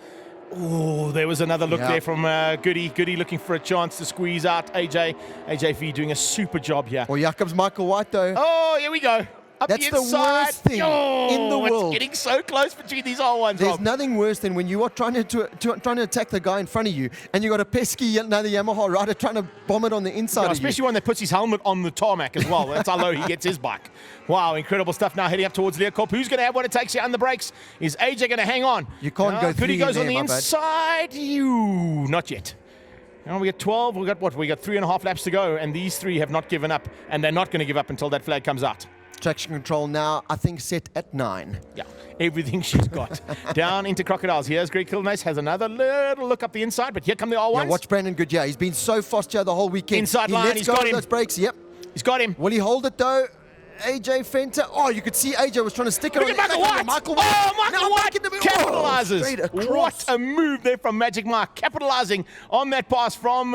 Oh, there was another look there from Goody. Goody looking for a chance to squeeze out AJ. AJ V doing a super job here. Well, here comes Michael White, though. Oh, here we go. Up That's the inside. worst thing in the world. It's getting so close between these R1s. There's nothing worse than when you are trying to attack the guy in front of you, and you got a pesky another Yamaha rider trying to bomb it on the inside of you. Especially one that puts his helmet on the tarmac as well. That's how low he gets his bike. Wow, incredible stuff now heading up towards Leeuwkop. Who's going to have what it takes here on the brakes? Is AJ going to hang on? You can't go Goody three goes in on the there, inside. Not yet. Now we got 12. We got what? We got 3.5 laps to go, and these three have not given up, and they're not going to give up until that flag comes out. Traction control now, I think, set at 9. Yeah, everything she's got. Down into Crocodiles. Here's Greg Kildenase, has another little look up the inside, but here come the R1s. Yeah, watch Brandon Good. Yeah, he's been so fast here the whole weekend. Inside line, he's got him. Those brakes. Yep. He's got him. Will he hold it, though? AJ Fenter. Oh, you could see AJ was trying to stick it Look on at Michael White. Michael White. Oh, Michael White capitalizes. Straight across. What a move there from Magic Mike, capitalizing on that pass from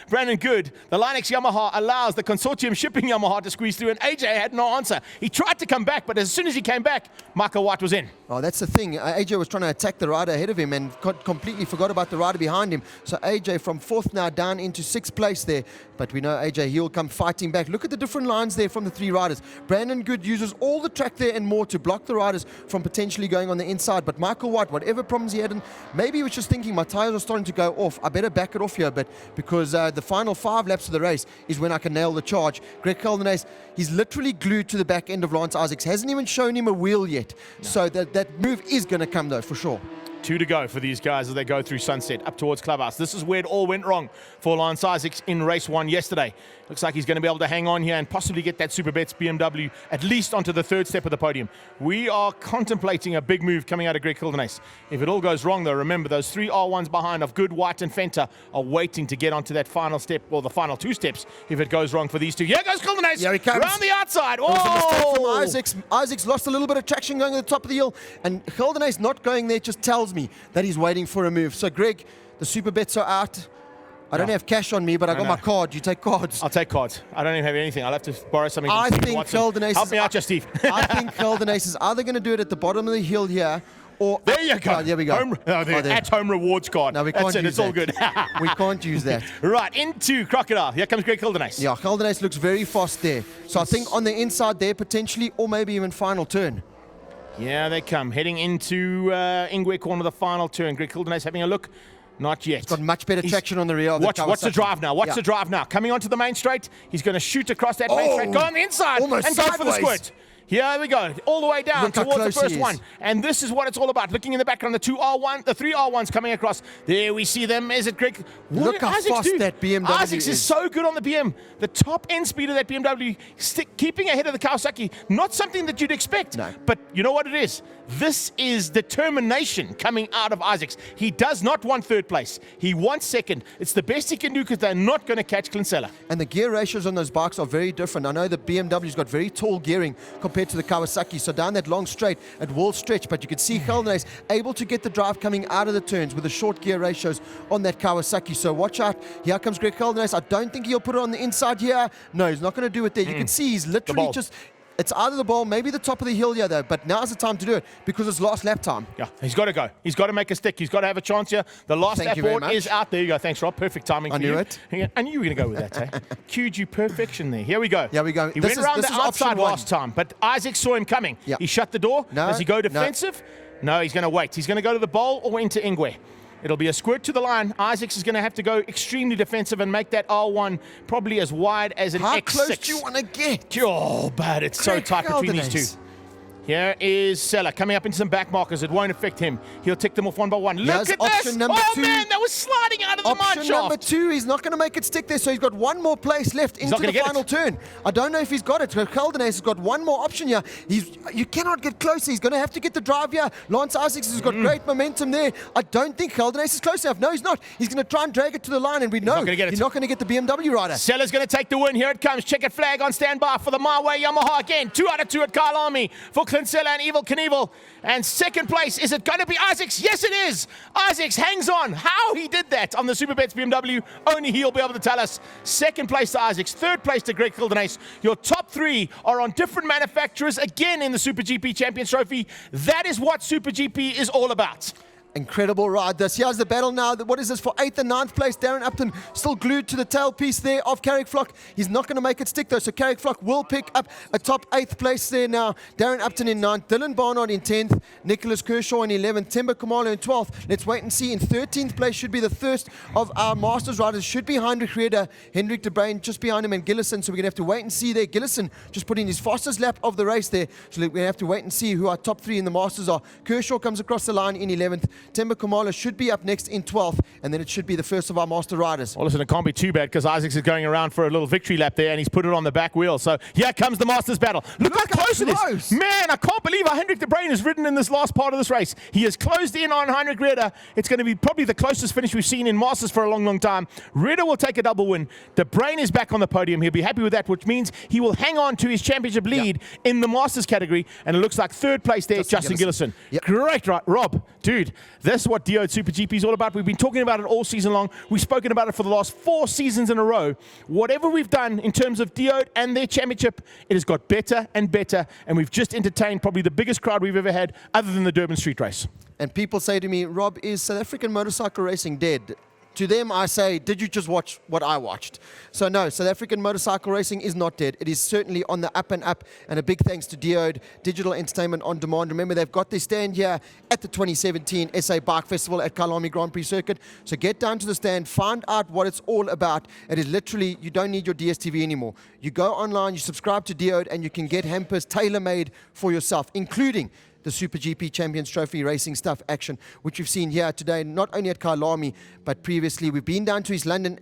Brandon Good. The Linex Yamaha allows the consortium shipping Yamaha to squeeze through, and AJ had no answer. He tried to come back, but as soon as he came back, Michael White was in. Oh, that's the thing. AJ was trying to attack the rider ahead of him and completely forgot about the rider behind him. So AJ from 4th now down into 6th place there. But we know AJ, he'll come fighting back. Look at the different lines there from the 3 riders. Brandon Good uses all the track there and more to block the riders from potentially going on the inside. But Michael White, whatever problems he had, and maybe he was just thinking, my tires are starting to go off. I better back it off here a bit, because the final 5 laps of the race is when I can nail the charge. Greg Kildenase, he's literally glued to the back end of Lance Isaacs. Hasn't even shown him a wheel yet. No. So that move is going to come, though, for sure. 2 to go for these guys as they go through Sunset up towards Clubhouse. This is where it all went wrong for Lance Isaacs in race 1 yesterday. Looks like he's going to be able to hang on here and possibly get that Superbets BMW at least onto the 3rd step of the podium. We are contemplating a big move coming out of Greg Kildenase. If it all goes wrong, though, remember those 3 R1s behind of Good, White and Fenter are waiting to get onto that final step, or the final 2 steps, if it goes wrong for these 2. Here goes Kildenase. Here he comes. Around the outside. It was a mistake from Oh! Isaacs. Isaacs lost a little bit of traction going at the top of the hill, and Kildenase not going there just tells me that he's waiting for a move. So, Greg, the Superbets are out. I don't have cash on me, but I got my card. You take cards. I'll take cards. I don't even have anything. I'll have to borrow something from I Steve think Watson. Kildenase Help me out, just Steve. I think Kildenase is either going to do it at the bottom of the hill here, or there you go. Oh, there we go. At-home rewards card. No, we can't That's it. use It's all good. We can't use that. Right, into Crocodile. Here comes Greg Kildenase. Yeah, Kildenase looks very fast there. So I think on the inside there, potentially, or maybe even final turn. Yeah, they come. Heading into Ingwe corner, the final turn. Greg Kildenase having a look. Not yet. He's got much better traction on the rear of the Kawasaki. What's the drive now? What's the drive now? Coming onto the main straight. He's going to shoot across that main straight. Go on the inside and go for the squirt. Here we go, all the way down towards the first one. And this is what it's all about. Looking in the background, the 3 R1s coming across. There we see them. Is it Greg? Look how fast that BMW Isaacs is so good on the BM. The top end speed of that BMW, keeping ahead of the Kawasaki, not something that you'd expect. No. But you know what it is? This is determination coming out of Isaacs. He does not want 3rd place. He wants 2nd. It's the best he can do, because they're not going to catch Clinsella. And the gear ratios on those bikes are very different. I know the BMW's got very tall gearing compared compared to the Kawasaki. So down that long straight, it will stretch, but you can see Geldenhuys able to get the drive coming out of the turns with the short gear ratios on that Kawasaki. So watch out. Here comes Greg Geldenhuys. I don't think he'll put it on the inside here. No, he's not going to do it there. You can see he's literally just... It's either the ball, maybe the top of the hill here, though, but now's the time to do it because it's last lap time. Yeah, he's got to go. He's got to make a stick. He's got to have a chance here. The last lap board is out. There you go. Thanks, Rob. Perfect timing for you. I knew it. I knew you were going to go with that, eh? Cued you perfection there. Here we go. Here we go. He went around the outside last time, but Isaac saw him coming. Yeah. He shut the door. No, Does he go defensive? No, he's going to wait. He's going to go to the bowl or into Ingwe. It'll be a squirt to the line. Isaacs is going to have to go extremely defensive and make that R1 probably as wide as an X6. How close do you want to get? Oh, but it's so tight between these two. Here is Sella coming up into some back markers. It won't affect him. He'll tick them off one by one. Look at this! Oh, man, that was sliding out of the mine shaft. Option number 2, he's not going to make it stick there, so he's got one more place left into the final turn. I don't know if he's got it. Geldenhuys has got one more option here. You cannot get closer. He's going to have to get the drive here. Lance Isaacs has got great momentum there. I don't think Geldenhuys is close enough. No, he's not. He's going to try and drag it to the line, and we know he's not going to get the BMW rider. Sella's going to take the win. Here it comes. Checkered flag on standby for the My Way Yamaha again. 2 out of 2 at Kyalami for Clint Sella and Evil Knievel. And second place, is it going to be Isaacs? Yes, it is. Isaacs hangs on. How he did that on the Superbets BMW, only he'll be able to tell us. Second place to Isaacs, third place to Greg Geldenhuys. Your top 3 are on different manufacturers again in the SuperGP Champions Trophy. That is what SuperGP is all about. Incredible ride this. Here's the battle now. What is this for 8th and 9th place? Darren Upton still glued to the tailpiece there of Carrick Flock. He's not going to make it stick though, so Carrick Flock will pick up a top 8th place there now. Darren Upton in 9th, Dylan Barnard in 10th, Nicholas Kershaw in 11th, Timber Kumalo in 12th. Let's wait and see. In 13th place should be the first of our Masters riders. Should be Heinrich Reder, Hendrik de Bruin just behind him, and Gillison. So we're going to have to wait and see there. Gillison just put in his fastest lap of the race there. So we're going to have to wait and see who our top 3 in the Masters are. Kershaw comes across the line in 11th. Timber Kumalo should be up next in 12th, and then it should be the first of our master riders. Well, listen, it can't be too bad because Isaacs is going around for a little victory lap there, and he's put it on the back wheel. So here comes the Masters battle. Look how close it is. Man, I can't believe how Hendrik de Bruin has ridden in this last part of this race. He has closed in on Heinrich Reder. It's going to be probably the closest finish we've seen in Masters for a long, long time. Reder will take a double win. De Bruin is back on the podium. He'll be happy with that, which means he will hang on to his championship lead in the Masters category, and it looks like third place there, Justin Gillison. Great, right, Rob. Dude, this is what Diode Super GP is all about. We've been talking about it all season long. We've spoken about it for the last 4 seasons in a row. Whatever we've done in terms of Diode and their championship, it has got better and better, and we've just entertained probably the biggest crowd we've ever had other than the Durban Street Race. And people say to me, Rob, is South African motorcycle racing dead? To them, I say, did you just watch what I watched? So no, South African motorcycle racing is not dead. It is certainly on the up and up, and a big thanks to Diode, Digital Entertainment on Demand. Remember, they've got their stand here at the 2017 SA Bike Festival at Kyalami Grand Prix Circuit. So get down to the stand, find out what it's all about. It is literally, you don't need your DSTV anymore. You go online, you subscribe to Diode, and you can get hampers tailor-made for yourself, including the SuperGP Champions Trophy racing stuff action, which we've seen here today, not only at Kyalami, but previously. We've been down to East London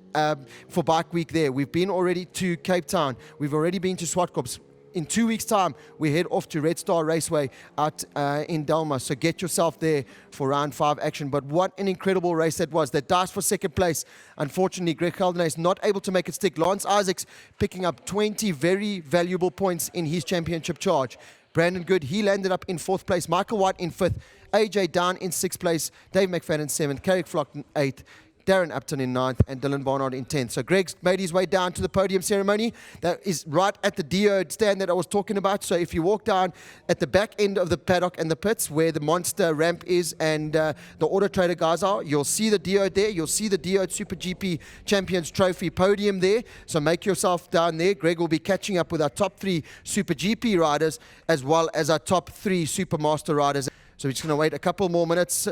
for Bike Week there. We've been already to Cape Town. We've already been to Swartkops. In 2 weeks' time, we head off to Red Star Raceway out in Delma. So get yourself there for round 5 action. But what an incredible race that was. That dies for second place. Unfortunately, Greg Geldenhuys not able to make it stick. Lance Isaacs picking up 20 very valuable points in his championship charge. Brandon Good, he landed up in 4th place. Michael White in 5th. AJ Down in 6th place. Dave McFadden 7th. Carrick Flock in 8th. Darren Upton in 9th, and Dylan Barnard in 10th. So Greg's made his way down to the podium ceremony. That is right at the Diode stand that I was talking about. So if you walk down at the back end of the paddock and the pits where the monster ramp is and the Auto Trader guys are, you'll see the Diode there. You'll see the Diode Super GP Champions Trophy podium there. So make yourself down there. Greg will be catching up with our top 3 Super GP riders as well as our top 3 Super Master riders. So we're just going to wait a couple more minutes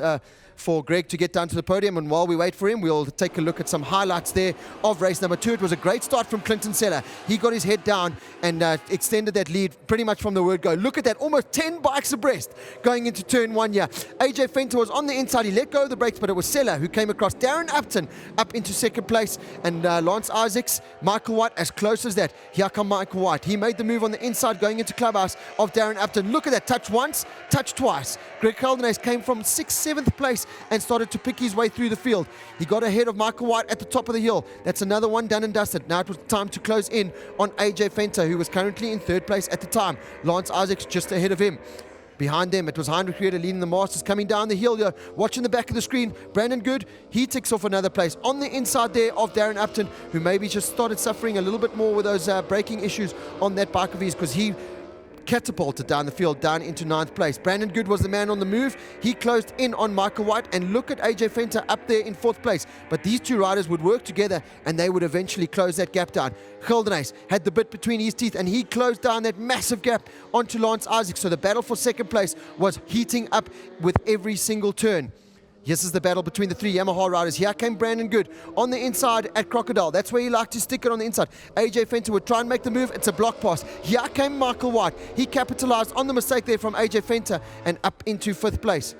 for Greg to get down to the podium, and while we wait for him, we'll take a look at some highlights there of race number 2. It was a great start from Clinton Sella. He got his head down and extended that lead pretty much from the word go. Look at that, almost 10 bikes abreast going into turn 1 here. AJ Fenter was on the inside. He let go of the brakes, but it was Sella who came across. Darren Upton up into 2nd place, and Lance Isaacs, Michael White as close as that. Here come Michael White. He made the move on the inside going into clubhouse of Darren Upton. Look at that, touch once, touch twice. Greg Geldenhuys came from 6th, 7th place and started to pick his way through the field. He got ahead of Michael White at the top of the hill. That's another one done and dusted. Now it was time to close in on AJ Fenter, who was currently in third place at the time. Lance Isaacs just ahead of him. Behind them, it was Heinrich Rieder leading the Masters, coming down the hill here. Watching the back of the screen, Brandon Good, he ticks off another place. On the inside there of Darren Upton, who maybe just started suffering a little bit more with those braking issues on that bike of his, because he catapulted down the field, down into 9th place. Brandon Good was the man on the move. He closed in on Michael White, and look at AJ Fenter up there in 4th place. But these two riders would work together and they would eventually close that gap down. Gildenhuys had the bit between his teeth and he closed down that massive gap onto Lance Isaacs. So the battle for 2nd place was heating up with every single turn. This is the battle between the 3 Yamaha riders. Here came Brandon Good on the inside at Crocodile. That's where he liked to stick it on the inside. AJ Fenter would try and make the move. It's a block pass. Here came Michael White. He capitalized on the mistake there from AJ Fenter and up into 5th place.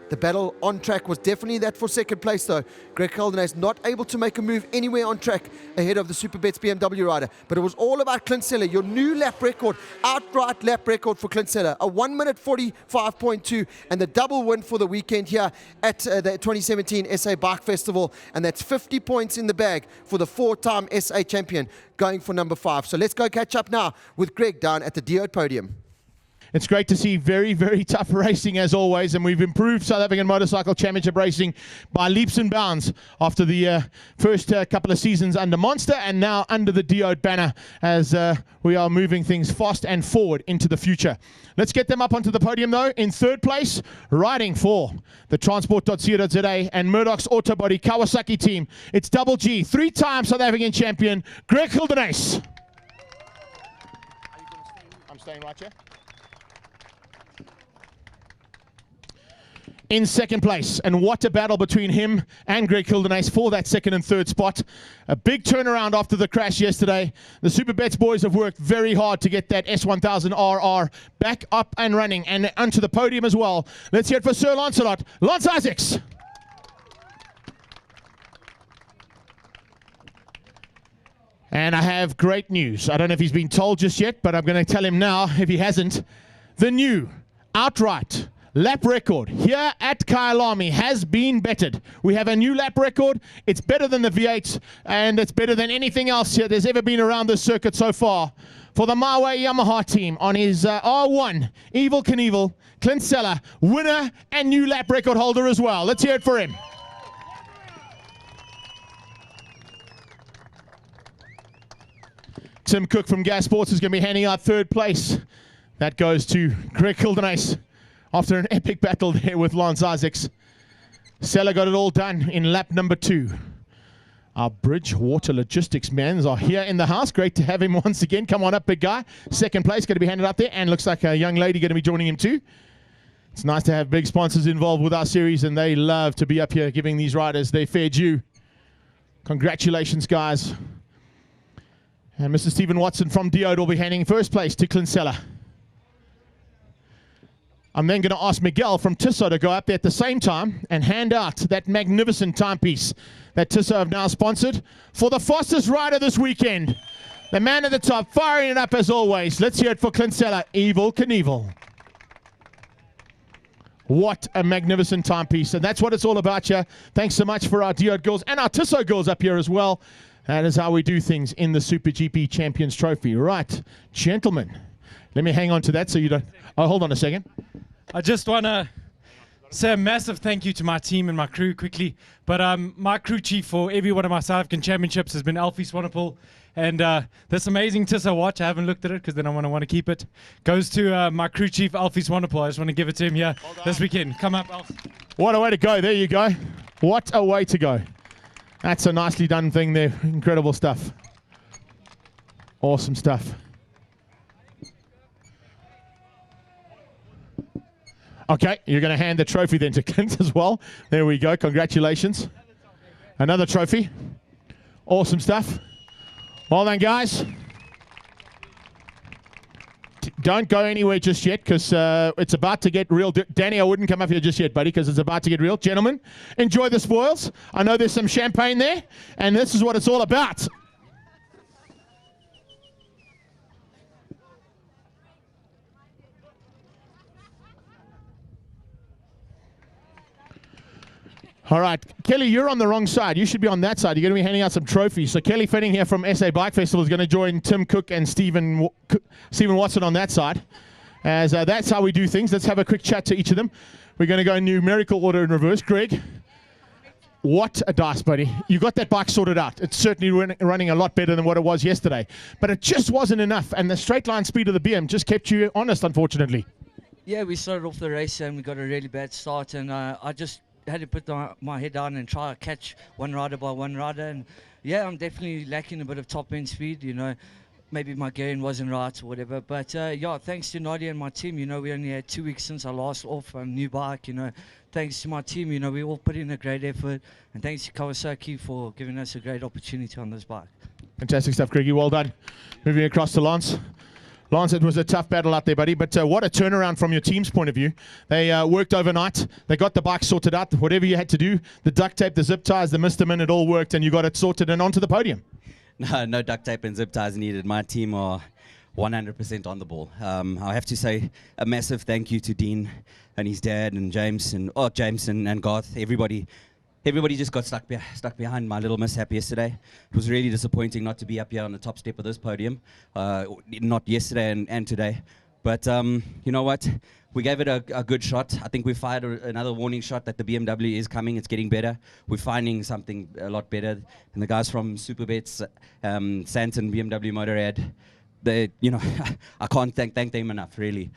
The battle on track was definitely that for 2nd place though. Greg Gildenhuys not able to make a move anywhere on track ahead of the Superbets BMW rider. But it was all about Clint Seller, your new lap record, outright lap record for Clint Seller. A 1 minute 45.2 and the double win for the weekend here at the 2017 SA Bike Festival. And that's 50 points in the bag for the 4-time SA champion, going for number 5. So let's go catch up now with Greg down at the Diode podium. It's great to see very, very tough racing as always, and we've improved South African Motorcycle Championship racing by leaps and bounds after the first couple of seasons under Monster and now under the Diode banner as we are moving things fast and forward into the future. Let's get them up onto the podium though. In 3rd place, riding for the Transport.co.za and Murdoch's Autobody Kawasaki team, it's Double G, 3-time South African champion, Greg Gildenhuys. I'm staying right here. In 2nd place, and what a battle between him and Greg Gildenhuys for that 2nd and 3rd spot. A big turnaround after the crash yesterday. The Superbets boys have worked very hard to get that S1000RR back up and running and onto the podium as well. Let's hear it for Sir Lancelot, Lance Isaacs. And I have great news. I don't know if he's been told just yet, but I'm going to tell him now if he hasn't. The new outright lap record here at Kyalami has been bettered. We have a new lap record. It's better than the V8 and it's better than anything else here there's ever been around this circuit so far. For the Maui Yamaha team on his R1, Evel Knievel, Clint Seller, winner and new lap record holder as well. Let's hear it for him. Tim Cook from Gas Sports is going to be handing out 3rd place. That goes to Greg Gildenhuys after an epic battle there with Lance Isaacs. Seller got it all done in lap number 2. Our Bridgewater Logistics men are here in the house. Great to have him once again. Come on up, big guy. 2nd place going to be handed up there, and looks like a young lady going to be joining him too. It's nice to have big sponsors involved with our series, and they love to be up here giving these riders their fair due. Congratulations, guys. And Mr. Stephen Watson from Diode will be handing 1st place to Clint Seller. I'm then going to ask Miguel from Tissot to go up there at the same time and hand out that magnificent timepiece that Tissot have now sponsored for the fastest rider this weekend. The man at the top, firing it up as always. Let's hear it for Clint Seller, Evel Knievel. What a magnificent timepiece, and that's what it's all about here. Thanks so much for our Diode girls and our Tissot girls up here as well. That is how we do things in the Super GP Champions Trophy. Right, gentlemen, let me hang on to that so you don't... Oh, hold on a second. I just want to say a massive thank you to my team and my crew quickly. But my crew chief for every one of my South African championships has been Alfie Swanepoel. And this amazing Tissot watch, I haven't looked at it because then I want to keep it, goes to my crew chief, Alfie Swanepoel. I just want to give it to him here this weekend. Come up, Alfie. What a way to go. There you go. What a way to go. That's a nicely done thing there. Incredible stuff. Awesome stuff. Okay, you're going to hand the trophy then to Clint as well. There we go. Congratulations. Another trophy. Awesome stuff. Well done, guys. Don't go anywhere just yet because it's about to get real. Danny, I wouldn't come up here just yet, buddy, because it's about to get real. Gentlemen, enjoy the spoils. I know there's some champagne there, and this is what it's all about. All right, Kelly, you're on the wrong side. You should be on that side. You're going to be handing out some trophies. So Kelly Fetting here from SA Bike Festival is going to join Tim Cook and Stephen Watson on that side. As that's how we do things. Let's have a quick chat to each of them. We're going to go in numerical order in reverse. Greg, what a dice, buddy. You got that bike sorted out. It's certainly running a lot better than what it was yesterday. But it just wasn't enough. And the straight line speed of the BM just kept you honest, unfortunately. Yeah, we started off the race and we got a really bad start. And I just had to put my head down and try to catch one rider by one rider. And yeah, I'm definitely lacking a bit of top end speed, you know. Maybe my gearing wasn't right or whatever. But yeah, thanks to Nadia and my team, you know, we only had 2 weeks since I last off a new bike, you know. Thanks to my team, you know, we all put in a great effort. And thanks to Kawasaki for giving us a great opportunity on this bike. Fantastic stuff, Greggy. Well done. Moving across to Lance. Lance, it was a tough battle out there, buddy, but what a turnaround from your team's point of view. They worked overnight. They got the bike sorted out. Whatever you had to do, the duct tape, the zip ties, the Mr. it all worked, and you got it sorted and onto the podium. No duct tape and zip ties needed. My team are 100% on the ball. I have to say a massive thank you to Dean and his dad and James and Garth. Everybody just got stuck behind my little mishap yesterday. It was really disappointing not to be up here on the top step of this podium. Not yesterday and today. But you know what? We gave it a good shot. I think we fired another warning shot that the BMW is coming. It's getting better. We're finding something a lot better. And the guys from SuperBets, Santon, BMW Motorrad, they, you know, I can't thank them enough, really.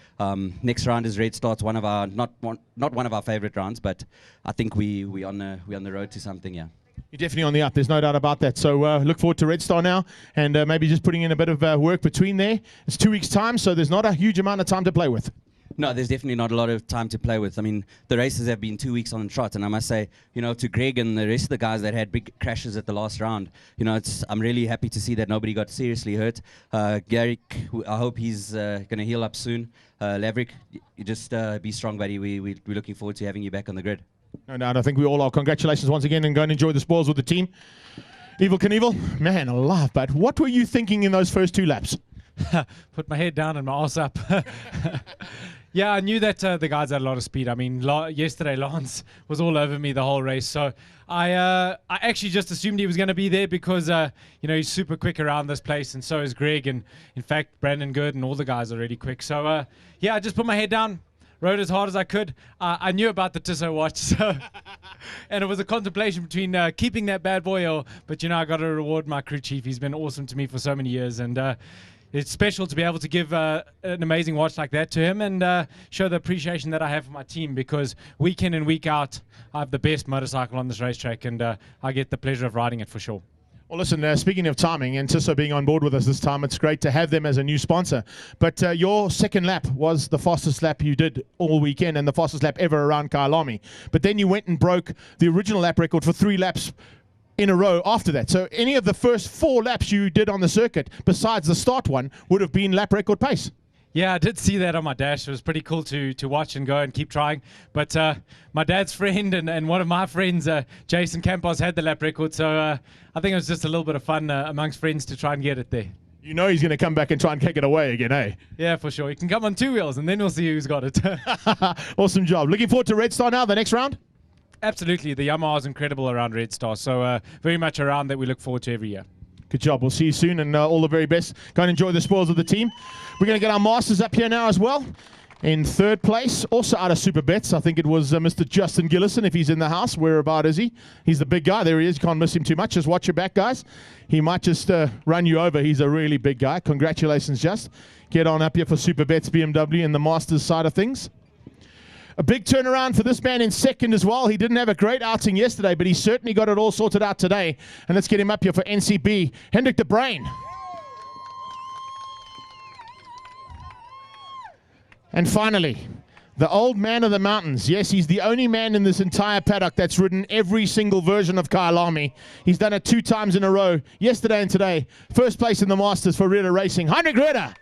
Next round is Red Start's one of our not one of our favorite rounds, but I think we on the road to something. Yeah. You're definitely on the up. There's no doubt about that. So look forward to Red Star now, and maybe just putting in a bit of work between there. It's 2 weeks' time, so there's not a huge amount of time to play with. No, there's definitely not a lot of time to play with. I mean, the races have been 2 weeks on the trot, and I must say, you know, to Greg and the rest of the guys that had big crashes at the last round, you know, I'm really happy to see that nobody got seriously hurt. Garrick, I hope he's going to heal up soon. Laverick, you just be strong, buddy. We're looking forward to having you back on the grid. No doubt. I think we all are. Congratulations once again, and go and enjoy the spoils with the team. Evil Knievel, man alive, but what were you thinking in those first 2 laps? Put my head down and my ass up. Yeah, I knew that the guys had a lot of speed. I mean, yesterday Lance was all over me the whole race. So I actually just assumed he was going to be there because, you know, he's super quick around this place, and so is Greg. And, in fact, Brandon Good and all the guys are really quick. So, yeah, I just put my head down, rode as hard as I could. I knew about the Tissot watch, so and it was a contemplation between keeping that bad boy but, you know, I got to reward my crew chief. He's been awesome to me for so many years, and it's special to be able to give an amazing watch like that to him and show the appreciation that I have for my team, because week in and week out, I have the best motorcycle on this racetrack, and I get the pleasure of riding it for sure. Well, listen, speaking of timing, and Tissot being on board with us this time, it's great to have them as a new sponsor. But your second lap was the fastest lap you did all weekend and the fastest lap ever around Kyalami. But then you went and broke the original lap record for 3 laps in a row after that. So any of the first 4 laps you did on the circuit, besides the start one, would have been lap record pace. Yeah, I did see that on my dash. It was pretty cool to watch and go and keep trying. But my dad's friend and one of my friends, Jason Campos, had the lap record. So I think it was just a little bit of fun amongst friends to try and get it there. You know he's going to come back and try and take it away again, eh? Yeah, for sure. He can come on 2 wheels, and then we'll see who's got it. Awesome job. Looking forward to Red Star now, the next round? Absolutely. The Yamaha is incredible around Red Star. So very much around that we look forward to every year. Good job. We'll see you soon, and all the very best. Go and enjoy the spoils of the team. We're going to get our masters up here now as well. In 3rd place, also out of SuperBets, I think it was Mr. Justin Gillison, if he's in the house. Whereabout is he? He's the big guy. There he is. You can't miss him too much. Just watch your back, guys. He might just run you over. He's a really big guy. Congratulations, Just. Get on up here for SuperBets BMW and the masters side of things. A big turnaround for this man in 2nd as well. He didn't have a great outing yesterday, but he certainly got it all sorted out today. And let's get him up here for NCB. Hendrik de Bruin. And finally, the old man of the mountains. Yes, he's the only man in this entire paddock that's ridden every single version of Kyalami. He's done it 2 times in a row, yesterday and today. 1st place in the Masters for Ritter Racing. Heinrich Ritter.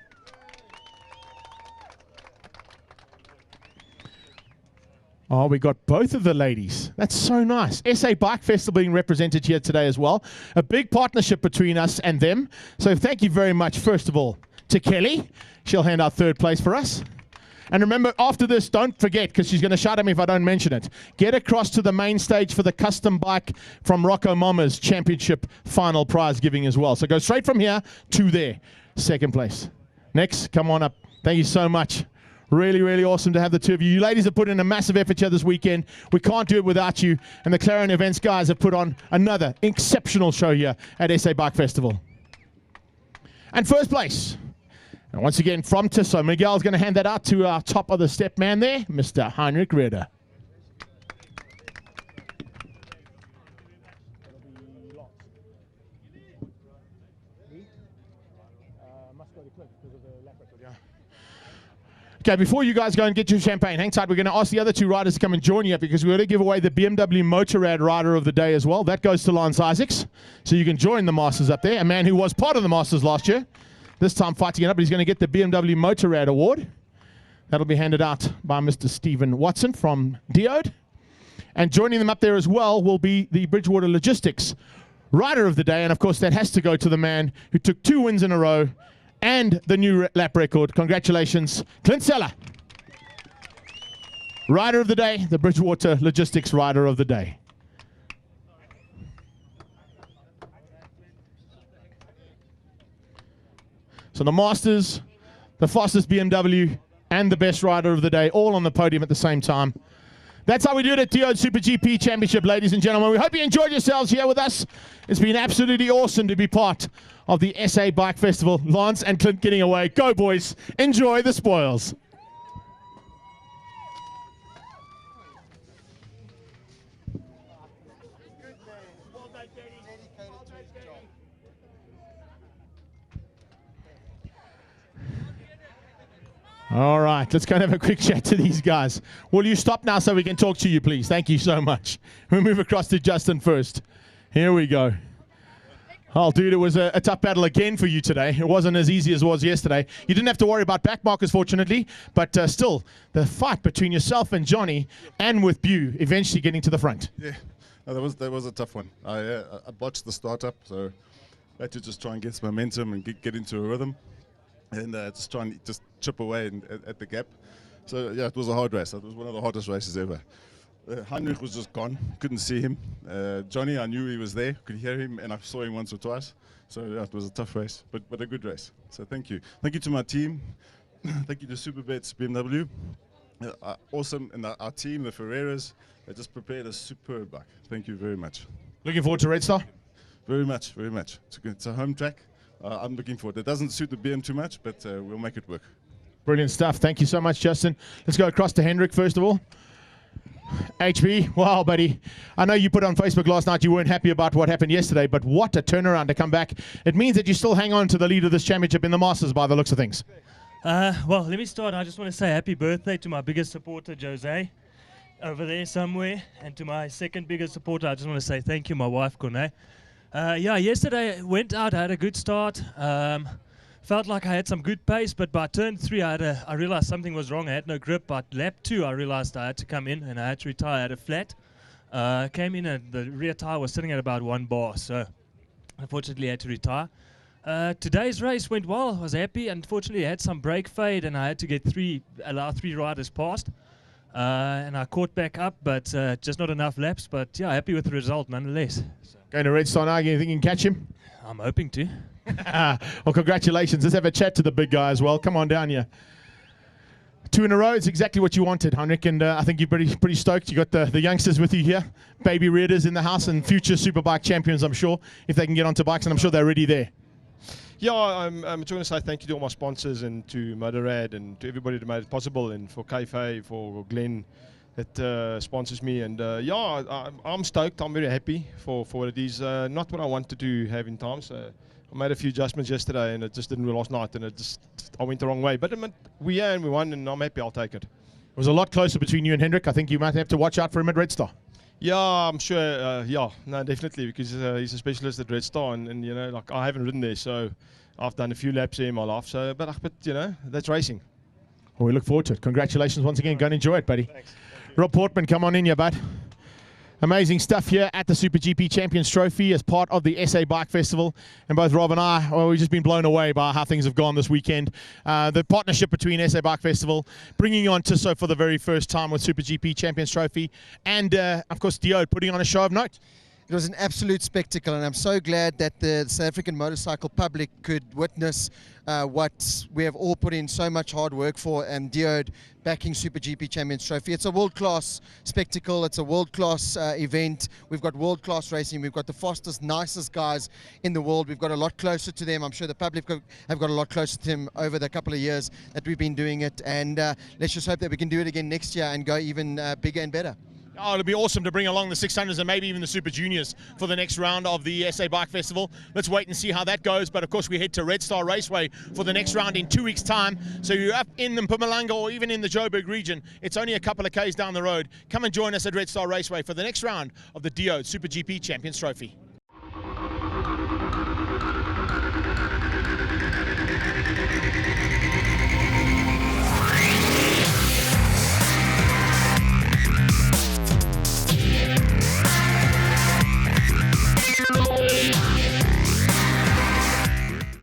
Oh, we got both of the ladies. That's so nice. SA Bike Festival being represented here today as well. A big partnership between us and them. So thank you very much, first of all, to Kelly. She'll hand out 3rd place for us. And remember, after this, don't forget, because she's going to shout at me if I don't mention it, get across to the main stage for the custom bike from Rocco Mama's championship final prize giving as well. So go straight from here to there, second place. Next, come on up. Thank you so much. Really, really awesome to have the two of you. You ladies have put in a massive effort here this weekend. We can't do it without you. And the Clarion Events guys have put on another exceptional show here at SA Bike Festival. And first place, and once again from Tissot, Miguel's going to hand that out to our top of the step man there, Mr. Heinrich Rieder. Okay, before you guys go and get your champagne, hang tight. We're going to ask the other two riders to come and join you because we're going to give away the BMW Motorrad Rider of the Day as well. That goes to Lance Isaacs. So you can join the Masters up there. A man who was part of the Masters last year. This time fighting it up, but he's going to get the BMW Motorrad Award. That'll be handed out by Mr. Stephen Watson from Diode. And joining them up there as well will be the Bridgewater Logistics Rider of the Day. And of course, that has to go to the man who took 2 wins in a row and the new lap record. Congratulations, Clint Seller. Rider of the Day, the Bridgewater Logistics Rider of the Day. So the Masters, the fastest BMW, and the best rider of the day, all on the podium at the same time. That's how we do it at Diode SuperGP Championship, ladies and gentlemen. We hope you enjoyed yourselves here with us. It's been absolutely awesome to be part of the SA Bike Festival. Lance and Clint getting away. Go, boys. Enjoy the spoils. All right, let's go and have a quick chat to these guys. Will you stop now so we can talk to you, please? Thank you so much. We'll move across to Justin first. Here we go. Oh, dude, it was a tough battle again for you today. It wasn't as easy as it was yesterday. You didn't have to worry about back markers, fortunately, but still, the fight between yourself and Johnny, and with Bew, eventually getting to the front. Yeah, no, that was a tough one. I botched the startup, so I had to just try and get some momentum and get into a rhythm. And just try and just chip away at the gap. So yeah, it was a hard race. It was one of the hardest races ever. Heinrich was just gone. Couldn't see him. Johnny, I knew he was there. Could hear him, and I saw him once or twice. So yeah, it was a tough race, but a good race. So thank you. Thank you to my team. Thank you to Superbets BMW. Awesome, and our team, the Ferreiras, they just prepared a superb bike. Thank you very much. Looking forward to Red Star? Very much, very much. It's a home track. I'm looking forward. It doesn't suit the BM too much, but we'll make it work. Brilliant stuff. Thank you so much, Justin. Let's go across to Hendrik first of all. HB, wow, buddy. I know you put on Facebook last night you weren't happy about what happened yesterday, but what a turnaround to come back. It means that you still hang on to the lead of this championship in the Masters by the looks of things. Well, let me start. I just want to say happy birthday to my biggest supporter, Jose, over there somewhere. And to my second biggest supporter, I just want to say thank you, my wife, Corne. Yeah, yesterday I went out, I had a good start. Felt like I had some good pace, but by turn 3 I realized something was wrong. I had no grip. By lap 2 I realized I had to come in and I had to retire. I had a flat. Came in and the rear tire was sitting at about 1 bar, so unfortunately I had to retire. Today's race went well. I was happy. Unfortunately I had some brake fade and I had to allow 3 riders past. And I caught back up, but just not enough laps. But yeah, happy with the result nonetheless. So. Going to Red Star now, you think you can catch him? I'm hoping to. Well, congratulations. Let's have a chat to the big guy as well. Come on down here. 2 in a row. It's exactly what you wanted, Heinrich, and I think you're pretty stoked. You got the youngsters with you here, baby readers in the house, and future Superbike champions, I'm sure, if they can get onto bikes, and I'm sure they're already there. Yeah, I'm trying to say thank you to all my sponsors and to Motorrad and to everybody that made it possible, and for Kayfe, for Glenn that sponsors me. And yeah, I'm stoked. I'm very happy for what it is. Not what I wanted to have in time. So I made a few adjustments yesterday, and it just didn't last night, and I went the wrong way. But we won, and I'm happy. I'll take it. It was a lot closer between you and Hendrik. I think you might have to watch out for him at Red Star. Yeah, I'm sure. Yeah, no, definitely, because he's a specialist at Red Star, and you know, like I haven't ridden there, so I've done a few laps there in my life. So, but you know, that's racing. Well, we look forward to it. Congratulations once again. Go and enjoy it, buddy. Thanks. Rob Portman, come on in here, bud. Amazing stuff here at the SuperGP Champions Trophy as part of the SA Bike Festival. And both Rob and I, well, we've just been blown away by how things have gone this weekend. The partnership between SA Bike Festival, bringing on Tissot for the very first time with SuperGP Champions Trophy, and of course Diode putting on a show of note. It was an absolute spectacle, and I'm so glad that the South African motorcycle public could witness what we have all put in so much hard work for, and Diode backing SuperGP Champions Trophy. It's a world-class spectacle. It's a world-class event. We've got world-class racing. We've got the fastest, nicest guys in the world. We've got a lot closer to them. I'm sure the public have got a lot closer to them over the couple of years that we've been doing it, and let's just hope that we can do it again next year and go even bigger and better. Oh, it'll be awesome to bring along the 600s and maybe even the Super Juniors for the next round of the SA Bike Festival. Let's wait and see how that goes. But of course, we head to Red Star Raceway for the next round in 2 weeks' time. So you're up in the Mpumalanga or even in the Joburg region. It's only a couple of Ks down the road. Come and join us at Red Star Raceway for the next round of the Diode SuperGP Champions Trophy.